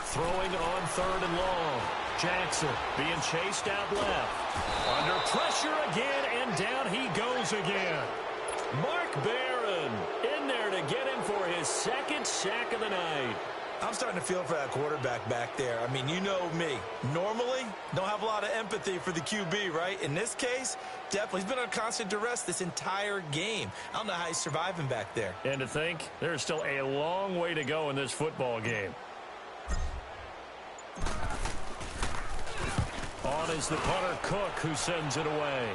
Throwing on third and long. Jackson being chased out left. Under pressure again, and down he goes again. Mark Barron in there to get him for his second sack of the night. I'm starting to feel for that quarterback back there. I mean, you know me. Normally, don't have a lot of empathy for the QB, right? In this case, definitely. He's been on constant duress this entire game. I don't know how he's surviving back there. And to think, there's still a long way to go in this football game. On is the punter, Cook, who sends it away.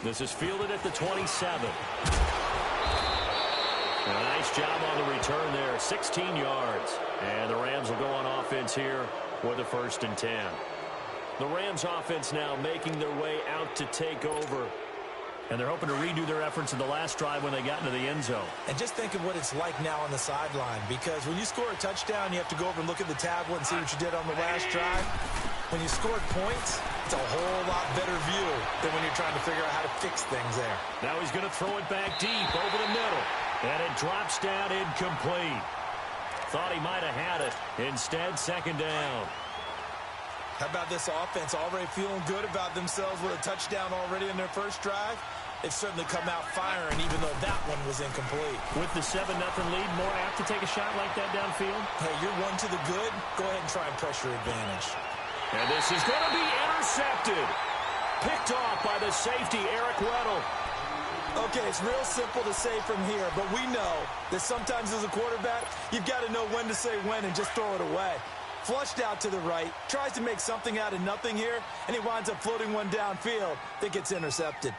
This is fielded at the 27. A nice job on the return there, 16 yards. And the Rams will go on offense here with a 1st and 10. The Rams offense now making their way out to take over. And they're hoping to redo their efforts in the last drive when they got into the end zone. And just think of what it's like now on the sideline, because when you score a touchdown, you have to go over and look at the tablet and see what you did on the last drive. When you scored points, it's a whole lot better view than when you're trying to figure out how to fix things there. Now he's going to throw it back deep over the middle. And it drops down incomplete. Thought he might have had it. Instead, second down. How about this offense already feeling good about themselves with a touchdown already in their first drive? They've certainly come out firing, even though that one was incomplete. With the 7-0 lead, more apt to take a shot like that downfield? Hey, you're one to the good. Go ahead and try and pressure advantage. And this is going to be intercepted. Picked off by the safety, Eric Weddle. Okay, it's real simple to say from here, but we know that sometimes as a quarterback, you've got to know when to say when and just throw it away. Flushed out to the right, tries to make something out of nothing here, and he winds up floating one downfield that gets intercepted.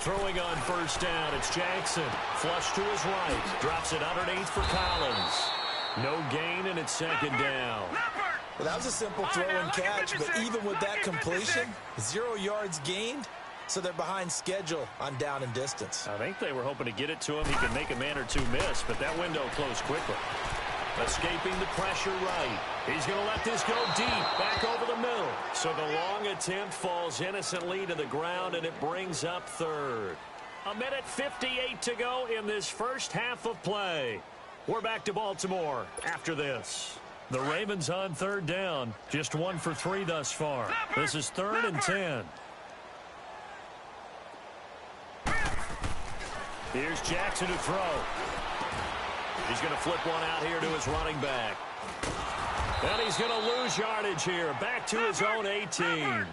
Throwing on first down, it's Jackson. Flush to his right, drops it underneath for Collins. No gain, and it's second down. Well, that was a simple throw and catch, but even with that completion, 0 yards gained. So they're behind schedule on down and distance. I think they were hoping to get it to him. He could make a man or two miss, but that window closed quickly. Escaping the pressure right. He's going to let this go deep, back over the middle. So the long attempt falls innocently to the ground, and it brings up third. 1:58 to go in this first half of play. We're back to Baltimore after this. The Ravens on third down, just 1 for 3 thus far. This is 3rd and 10. Here's Jackson to throw. He's going to flip one out here to his running back. And he's going to lose yardage here. Back to his own 18.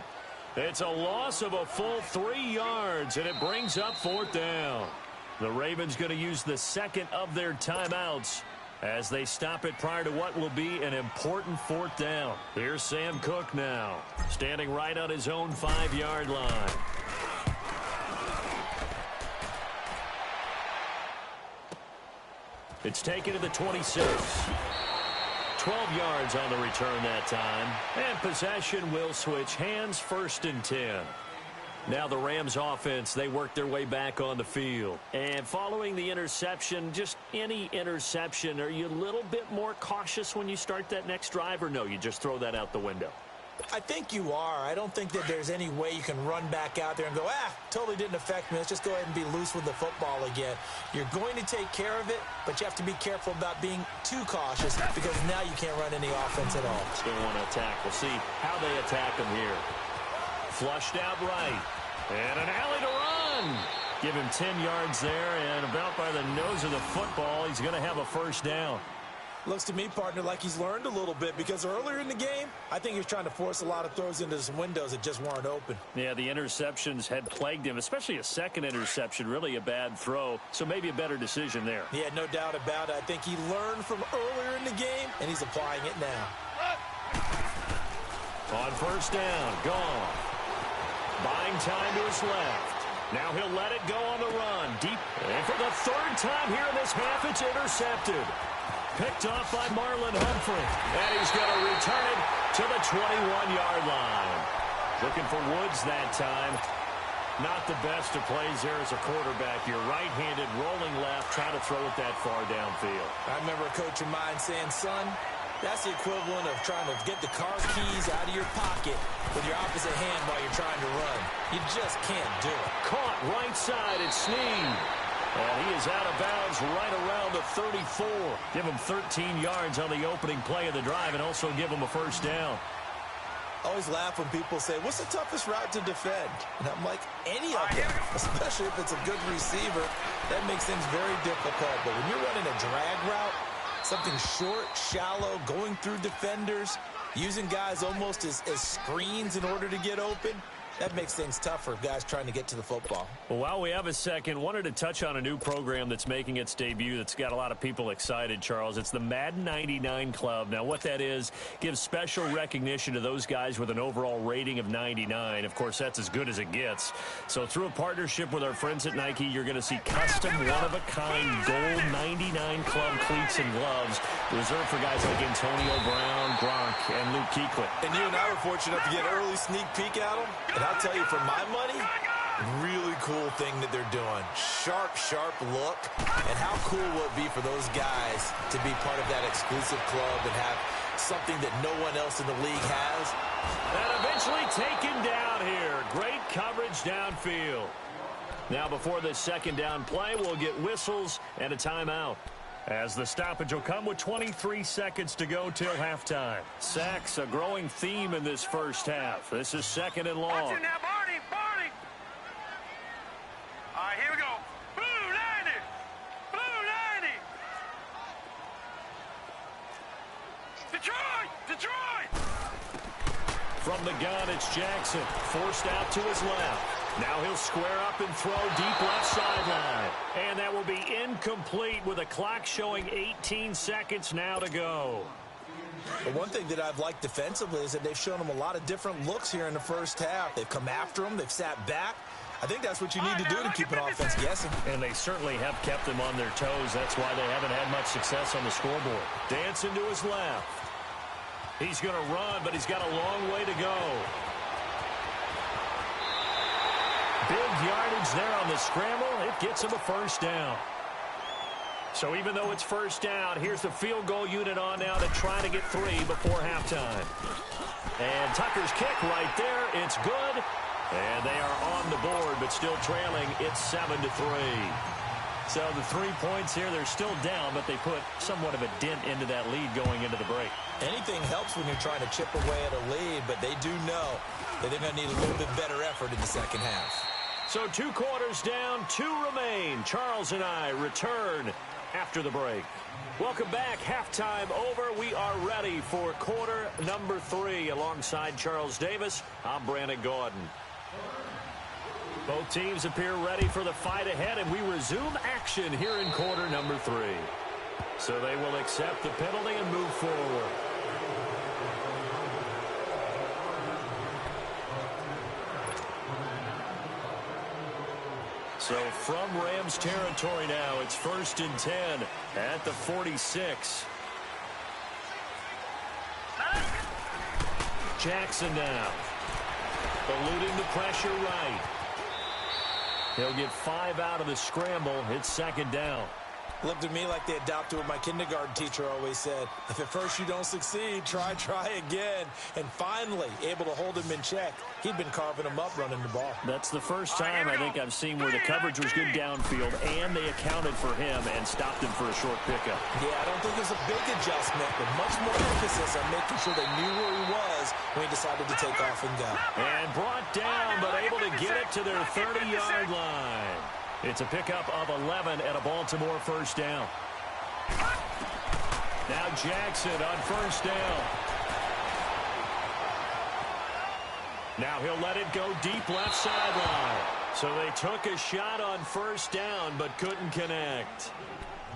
It's a loss of a full 3 yards, and it brings up 4th down. The Ravens going to use the second of their timeouts as they stop it prior to what will be an important 4th down. Here's Sam Cook now, standing right on his own 5-yard line. It's taken to the 26. 12 yards on the return that time. And possession will switch hands, 1st and 10. Now the Rams offense, they work their way back on the field. And following the interception, just any interception, are you a little bit more cautious when you start that next drive, or no, you just throw that out the window? I think you are. I don't think that there's any way you can run back out there and go, totally didn't affect me. Let's just go ahead and be loose with the football again. You're going to take care of it, but you have to be careful about being too cautious because now you can't run any offense at all. Still want to attack. We'll see how they attack them here. Flushed out right. And an alley to run. Give him 10 yards there, and about by the nose of the football, he's going to have a 1st down. Looks to me, partner, like he's learned a little bit because earlier in the game, I think he was trying to force a lot of throws into some windows that just weren't open. Yeah, the interceptions had plagued him, especially a second interception, really a bad throw, so maybe a better decision there. Yeah, no doubt about it. I think he learned from earlier in the game, and he's applying it now. On 1st down, gone. Buying time to his left. Now he'll let it go on the run. Deep. And for the 3rd time here in this half, it's intercepted. Picked off by Marlon Humphrey. And he's going to return it to the 21-yard line. Looking for Woods that time. Not the best of plays there as a quarterback. You're right-handed, rolling left, trying to throw it that far downfield. I remember a coach of mine saying, son, that's the equivalent of trying to get the car keys out of your pocket with your opposite hand while you're trying to run. You just can't do it. Caught right side, it's Snead. And he is out of bounds right around the 34. Give him 13 yards on the opening play of the drive and also give him a 1st down. I always laugh when people say, what's the toughest route to defend? And I'm like, any of them, especially if it's a good receiver. That makes things very difficult. But when you're running a drag route, something short, shallow, going through defenders, using guys almost as screens in order to get open, that makes things tough for guys trying to get to the football. Well, while we have a second, wanted to touch on a new program that's making its debut that's got a lot of people excited, Charles. It's the Madden 99 Club. Now, what that is, gives special recognition to those guys with an overall rating of 99. Of course, that's as good as it gets. So through a partnership with our friends at Nike, you're going to see custom, one-of-a-kind gold 99 Club cleats and gloves reserved for guys like Antonio Brown, Gronk, and Luke Kuechly. And you and I were fortunate enough to get an early sneak peek at them. And I'll tell you, for my money, really cool thing that they're doing. Sharp, sharp look. And how cool will it be for those guys to be part of that exclusive club and have something that no one else in the league has? And eventually taken down here. Great coverage downfield. Now before this 2nd down play, we'll get whistles and a timeout, as the stoppage will come with 23 seconds to go till halftime. Sacks, a growing theme in this 1st half. This is 2nd and long. Watch it now, Barney, Barney. All right, here we go. Blue 90. Blue 90. Detroit, Detroit. From the gun, it's Jackson. Forced out to his left. Now he'll square up and throw deep left sideline. And that will be incomplete with a clock showing 18 seconds now to go. But one thing that I've liked defensively is that they've shown them a lot of different looks here in the 1st half. They've come after them. They've sat back. I think that's what you need to do to keep an offense guessing. And they certainly have kept them on their toes. That's why they haven't had much success on the scoreboard. Dancing to his left. He's going to run, but he's got a long way to go. Big yardage there on the scramble. It gets him a 1st down. So even though it's 1st down, here's the field goal unit on now to try to get 3 before halftime. And Tucker's kick right there. It's good. And they are on the board, but still trailing. It's 7-3. So the 3 points here, they're still down, but they put somewhat of a dent into that lead going into the break. Anything helps when you're trying to chip away at a lead, but they do know that they're going to need a little bit better effort in the 2nd half. So 2 quarters down, 2 remain. Charles and I return after the break. Welcome back. Halftime over. We are ready for quarter number 3. Alongside Charles Davis, I'm Brandon Gordon. Both teams appear ready for the fight ahead, and we resume action here in quarter number 3. So they will accept the penalty and move forward. So from Rams territory now, it's 1st and 10 at the 46. Jackson now. Eluding the pressure right. He'll get 5 out of the scramble. It's second down. Looked to me like they adopted what my kindergarten teacher always said. If at first you don't succeed, try again. And finally, able to hold him in check. He'd been carving him up running the ball. That's the first time I think I've seen where the coverage was good downfield, and they accounted for him and stopped him for a short pickup. Yeah, I don't think it was a big adjustment, but much more emphasis on making sure they knew where he was when he decided to take off and go. And brought down, but able to get it to their 30-yard line. It's a pickup of 11 at a Baltimore first down. Now Jackson on first down. Now he'll let it go deep left sideline. So they took a shot on first down but couldn't connect.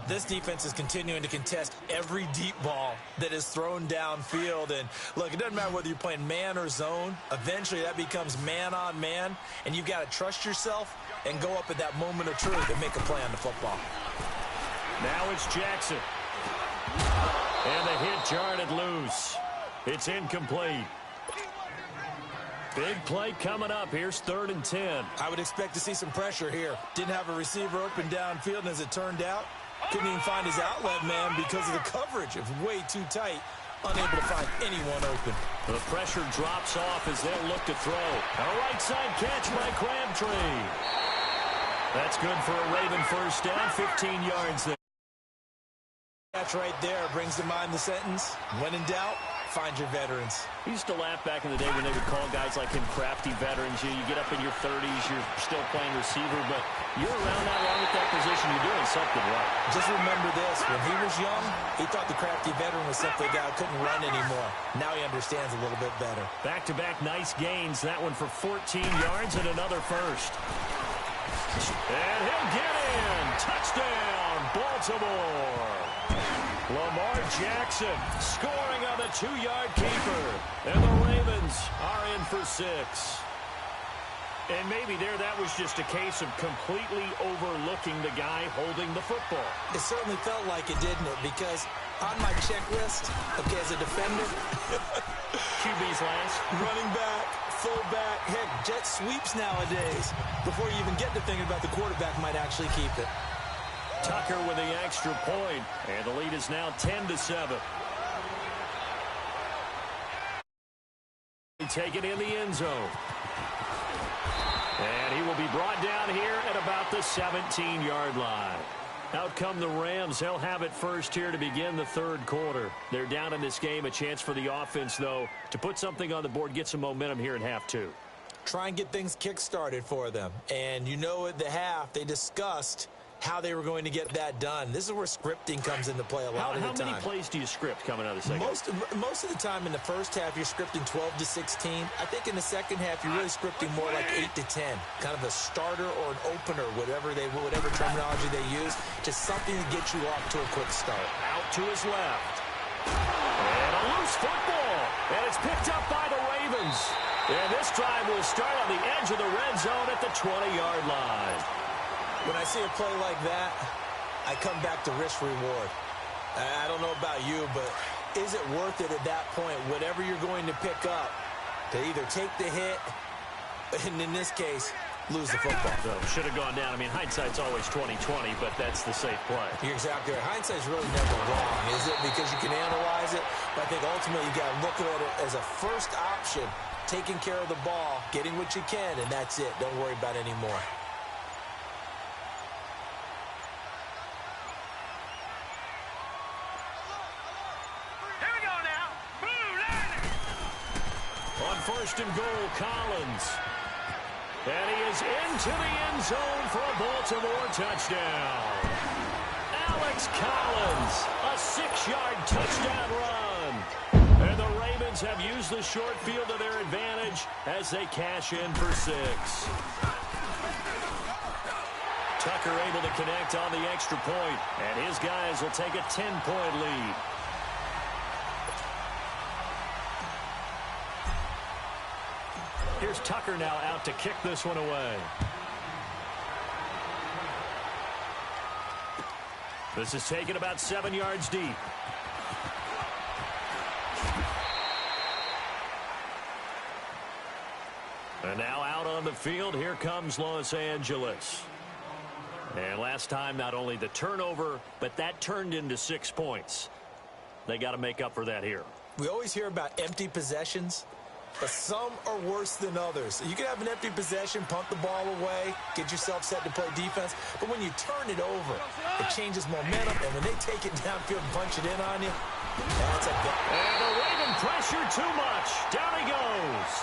This defense is continuing to contest every deep ball that is thrown downfield. And, look, it doesn't matter whether you're playing man or zone. Eventually, that becomes man-on-man, and you've got to trust yourself and go up at that moment of truth and make a play on the football. Now it's Jackson. And the hit jarred it loose. It's incomplete. Big play coming up. Here's 3rd and 10. I would expect to see some pressure here. Didn't have a receiver open downfield, and as it turned out, couldn't even find his outlet man because of the coverage. It was way too tight. Unable to find anyone open. The pressure drops off as they'll look to throw. A right side catch by Crabtree. That's good for a Raven first down. 15 yards there. Catch right there brings to mind the sentence, when in doubt, find your veterans. I used to laugh back in the day when they would call guys like him crafty veterans. You get up in your 30s, you're still playing receiver, but you're around that long at that position, you're doing something right. Just remember this, when he was young, he thought the crafty veteran was simply a guy who couldn't run anymore. Now he understands a little bit better. Back-to-back nice gains, that one for 14 yards and another first. And he'll get in. Touchdown, Baltimore. Lamar Jackson scoring on the 2-yard keeper. And the Ravens are in for 6. And maybe that was just a case of completely overlooking the guy holding the football. It certainly felt like it, didn't it? Because on my checklist, okay, as a defender, QB's last. Running back, fullback, heck, jet sweeps nowadays. Before you even get to thinking about the quarterback might actually keep it. Tucker with the extra point, and the lead is now 10-7. Take it in the end zone. And he will be brought down here at about the 17-yard line. Out come the Rams. They'll have it first here to begin the 3rd quarter. They're down in this game. A chance for the offense, though, to put something on the board, get some momentum here in half 2. Try and get things kick-started for them. And you know at the half, they discussed how they were going to get that done. This is where scripting comes into play a lot of the time. How many plays do you script coming out of the second? Most of the time in the first half, you're scripting 12 to 16. I think in the second half, you're really scripting more like 8 to 10. Kind of a starter or an opener, whatever terminology they use, just something to get you off to a quick start. Out to his left. And a loose football. And it's picked up by the Ravens. And this drive will start on the edge of the red zone at the 20-yard line. When I see a play like that, I come back to risk-reward. I don't know about you, but is it worth it at that point, whatever you're going to pick up, to either take the hit, and in this case, lose the football? So should have gone down. I mean, hindsight's always 20/20, but that's the safe play. You're exactly right. Hindsight's really never wrong, is it? Because you can analyze it, but I think ultimately you got to look at it as a first option, taking care of the ball, getting what you can, and that's it. Don't worry about any more. First and goal, Collins. And he is into the end zone for a Baltimore touchdown. Alex Collins, a 6-yard touchdown run. And the Ravens have used the short field to their advantage as they cash in for 6. Tucker able to connect on the extra point, and his guys will take a 10-point lead. Here's Tucker now out to kick this one away. This is taken about 7 yards deep. And now out on the field, here comes Los Angeles. And last time, not only the turnover, but that turned into 6 points. They got to make up for that here. We always hear about empty possessions, but some are worse than others. You can have an empty possession, punt the ball away, get yourself set to play defense, but when you turn it over, it changes momentum, and when they take it downfield and punch it in on you, that's a gut. And the Raven pressure too much. Down he goes.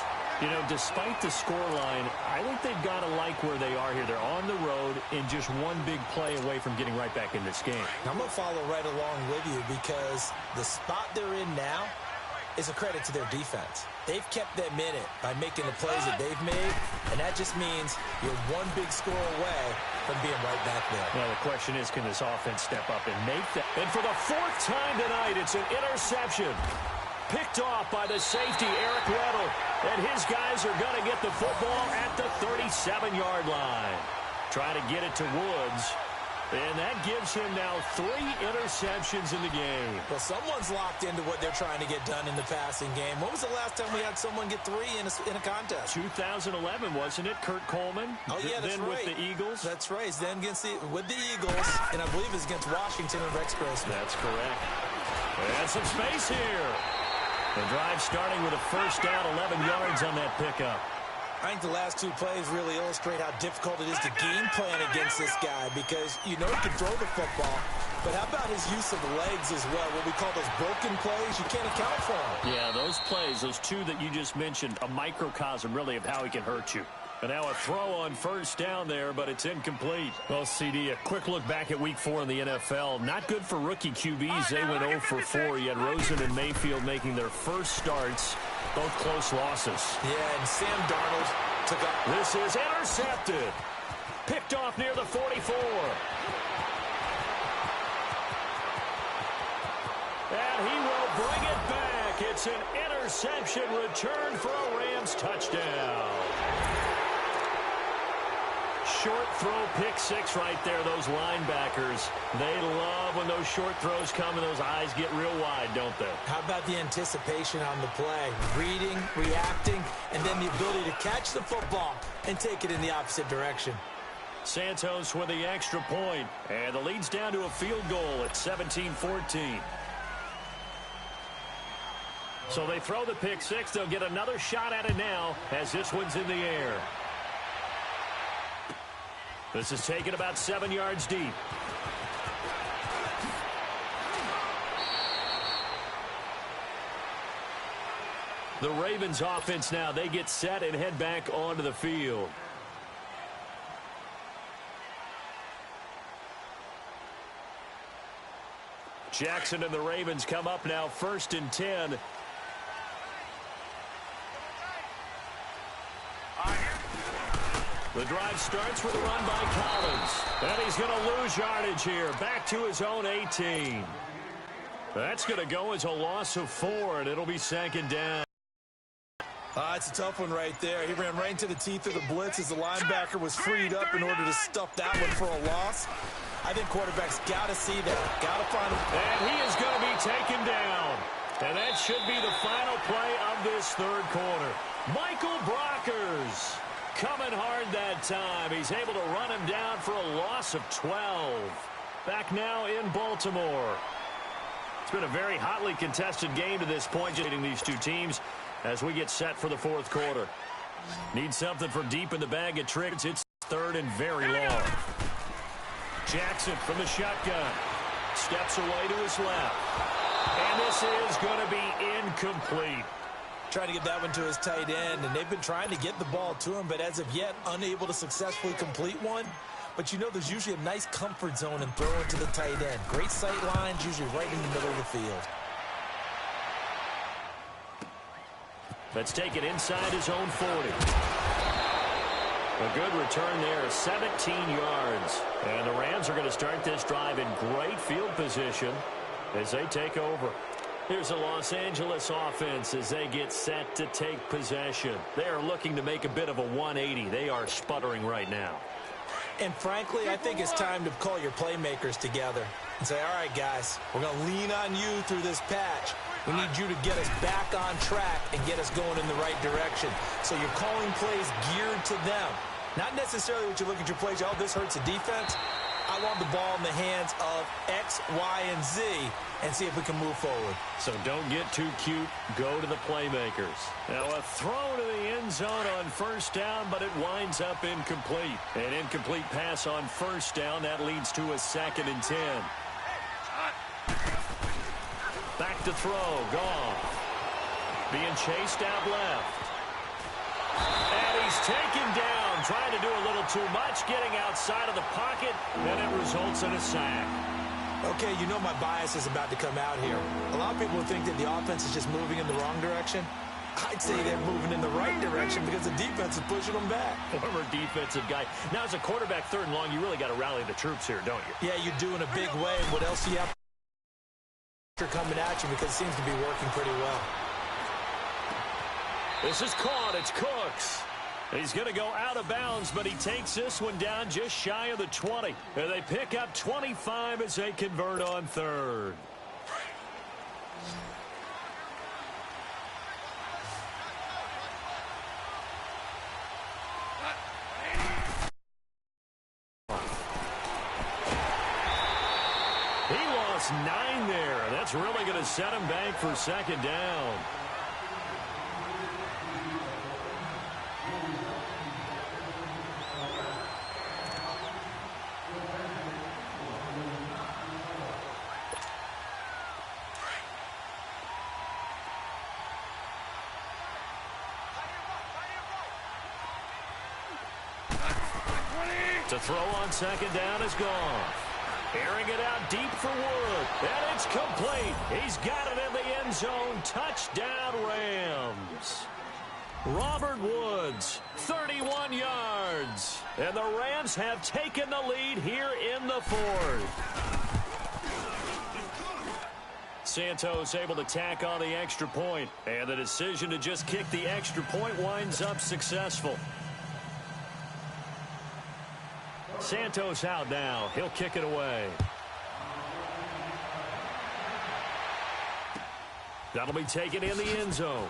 You know, despite the scoreline, I think they've got to like where they are here. They're on the road and just one big play away from getting right back in this game. I'm going to follow right along with you because the spot they're in now is a credit to their defense. They've kept them in it by making the plays that they've made, and that just means you're one big score away from being right back there. Well, the question is, can this offense step up and make that? And for the 4th time tonight, it's an interception. Picked off by the safety, Eric Weddle. And his guys are going to get the football at the 37-yard line. Trying to get it to Woods. And that gives him now 3 interceptions in the game. Well, someone's locked into what they're trying to get done in the passing game. When was the last time we had someone get 3 in a contest? 2011, wasn't it? Kurt Coleman? Oh, yeah, that's then right. With the Eagles? That's right. Then with the Eagles, and I believe it's against Washington and Rex Grossman. That's correct. And some space here. The drive starting with a first down, 11 yards on that pickup. I think the last 2 plays really illustrate how difficult it is to game plan against this guy because you know he can throw the football, but how about his use of the legs as well? What we call those broken plays, you can't account for them. Yeah, those plays, those 2 that you just mentioned, a microcosm really of how he can hurt you. And now a throw on first down there, but it's incomplete. Well, CD, a quick look back at Week 4 in the NFL. Not good for rookie QBs. They went 0 for 4. You had Rosen and Mayfield making their first starts, both close losses. Yeah, and Sam Darnold took up. This is intercepted. Picked off near the 44. And he will bring it back. It's an interception return for a Rams touchdown. Short throw, pick 6 right there, those linebackers. They love when those short throws come and those eyes get real wide, don't they? How about the anticipation on the play? Reading, reacting, and then the ability to catch the football and take it in the opposite direction. Santos with the extra point, and the lead's down to a field goal at 17-14. So they throw the pick 6. They'll get another shot at it now as this one's in the air. This is taken about 7 yards deep. The Ravens offense now, they get set and head back onto the field. Jackson and the Ravens come up now 1st and 10. The drive starts with a run by Collins. And he's going to lose yardage here. Back to his own 18. That's going to go as a loss of 4, and it'll be 2nd down. It's a tough one right there. He ran right into the teeth of the blitz as the linebacker was freed up in order to stuff that one for a loss. I think quarterbacks got to see that. Got to find him. And he is going to be taken down. And that should be the final play of this 3rd quarter. Michael Brockers coming hard that time. He's able to run him down for a loss of 12. Back now in Baltimore. It's been a very hotly contested game to this point, just these 2 teams as we get set for the 4th quarter. Need something for deep in the bag of tricks. It's 3rd and very long. Jackson from the shotgun. Steps away to his left. And this is going to be incomplete. Trying to get that one to his tight end, and they've been trying to get the ball to him, but as of yet, unable to successfully complete one. But you know there's usually a nice comfort zone in throwing to the tight end. Great sight lines, usually right in the middle of the field. Let's take it inside his own 40. A good return there, 17 yards. And the Rams are going to start this drive in great field position as they take over. Here's the Los Angeles offense as they get set to take possession. They are looking to make a bit of a 180. They are sputtering right now. And frankly, I think it's time to call your playmakers together and say, all right, guys, we're going to lean on you through this patch. We need you to get us back on track and get us going in the right direction. So you're calling plays geared to them. Not necessarily what you look at your plays, oh, this hurts the defense. I want the ball in the hands of X, Y, and Z and see if we can move forward. So don't get too cute. Go to the playmakers. Now a throw to the end zone on first down, but it winds up incomplete. An incomplete pass on first down. That leads to a 2nd and 10. Back to throw. Goff. Being chased out left. And he's taken down, trying to do a little too much, getting outside of the pocket, and it results in a sack. Okay, you know my bias is about to come out here. A lot of people think that the offense is just moving in the wrong direction. I'd say they're moving in the right direction because the defense is pushing them back. Former defensive guy. Now, as a quarterback, 3rd and long, you really got to rally the troops here, don't you? Yeah, you do in a big way. What else do you have coming at you because it seems to be working pretty well. This is caught. It's Cooks. He's going to go out of bounds, but he takes this one down just shy of the 20. And they pick up 25 as they convert on 3rd. He lost 9 there. That's really going to set him back for 2nd down. To throw on 2nd down is gone. Airing it out deep for Wood. And it's complete. He's got it in the end zone. Touchdown, Rams. Robert Woods, 31 yards. And the Rams have taken the lead here in the 4th. Santos able to tack on the extra point. And the decision to just kick the extra point winds up successful. Santos out now. He'll kick it away. That'll be taken in the end zone.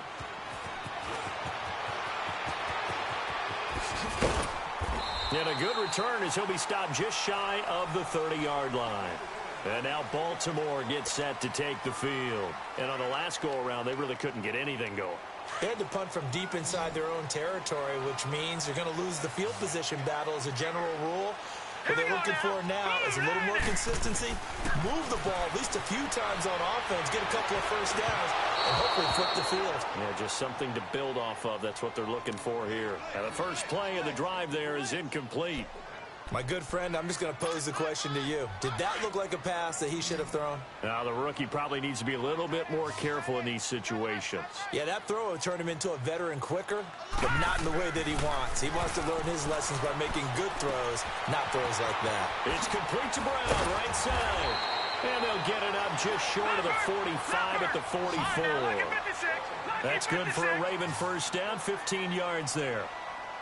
And a good return as he'll be stopped just shy of the 30-yard line. And now Baltimore gets set to take the field. And on the last go-around, they really couldn't get anything going. They had to punt from deep inside their own territory, which means they're going to lose the field position battle as a general rule. What they're looking for now is a little more consistency, move the ball at least a few times on offense, get a couple of first downs, and hopefully flip the field. Yeah, just something to build off of. That's what they're looking for here. And the first play of the drive there is incomplete. My good friend, I'm just going to pose the question to you. Did that look like a pass that he should have thrown? Now, the rookie probably needs to be a little bit more careful in these situations. Yeah, that throw would turn him into a veteran quicker, but not in the way that he wants. He wants to learn his lessons by making good throws, not throws like that. It's complete to Brown, right side. And they'll get it up just short of the 45 at the 44. That's good for a Raven first down, 15 yards there.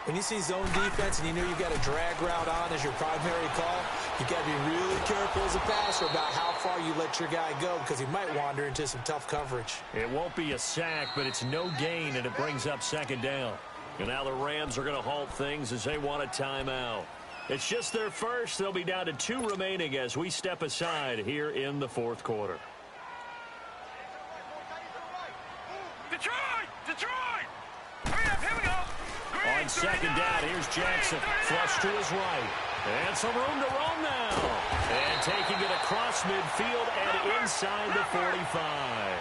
When you see zone defense and you know you've got a drag route on as your primary call, you've got to be really careful as a passer about how far you let your guy go because he might wander into some tough coverage. It won't be a sack, but it's no gain, and it brings up 2nd down. And now the Rams are going to halt things as they want a timeout. It's just their first. They'll be down to 2 remaining as we step aside here in the 4th quarter. Detroit! Detroit! Hurry up, here we go! On 2nd down, here's Jackson. Flush to his right. And some room to roam now. And taking it across midfield and inside the 45.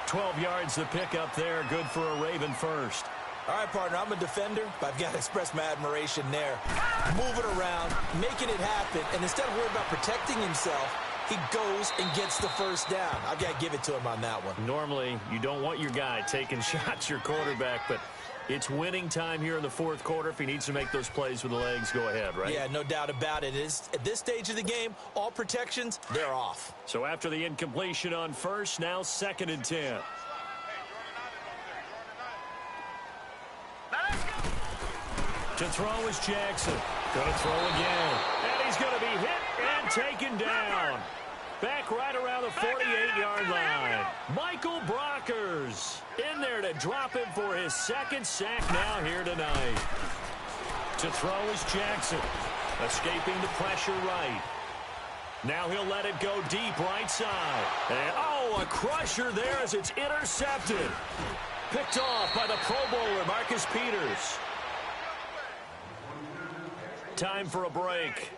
12 yards to pick up there. Good for a Raven first. All right, partner, I'm a defender, but I've got to express my admiration there. Moving around, making it happen, and instead of worrying about protecting himself, he goes and gets the first down. I've got to give it to him on that one. Normally, you don't want your guy taking shots, your quarterback, but it's winning time here in the 4th quarter. If he needs to make those plays with the legs, go ahead, right? Yeah, no doubt about it. At this stage of the game, all protections, they're off. So after the incompletion on first, now 2nd and 10. To throw is Jackson. Going to throw again. And he's going to be hit and taken down. Back right around the 48-yard line. Michael Brockers in there to drop him for his second sack now here tonight. To throw is Jackson. Escaping the pressure right. Now he'll let it go deep right side. And, oh, a crusher there as it's intercepted. Picked off by the Pro Bowler, Marcus Peters. Time for a break.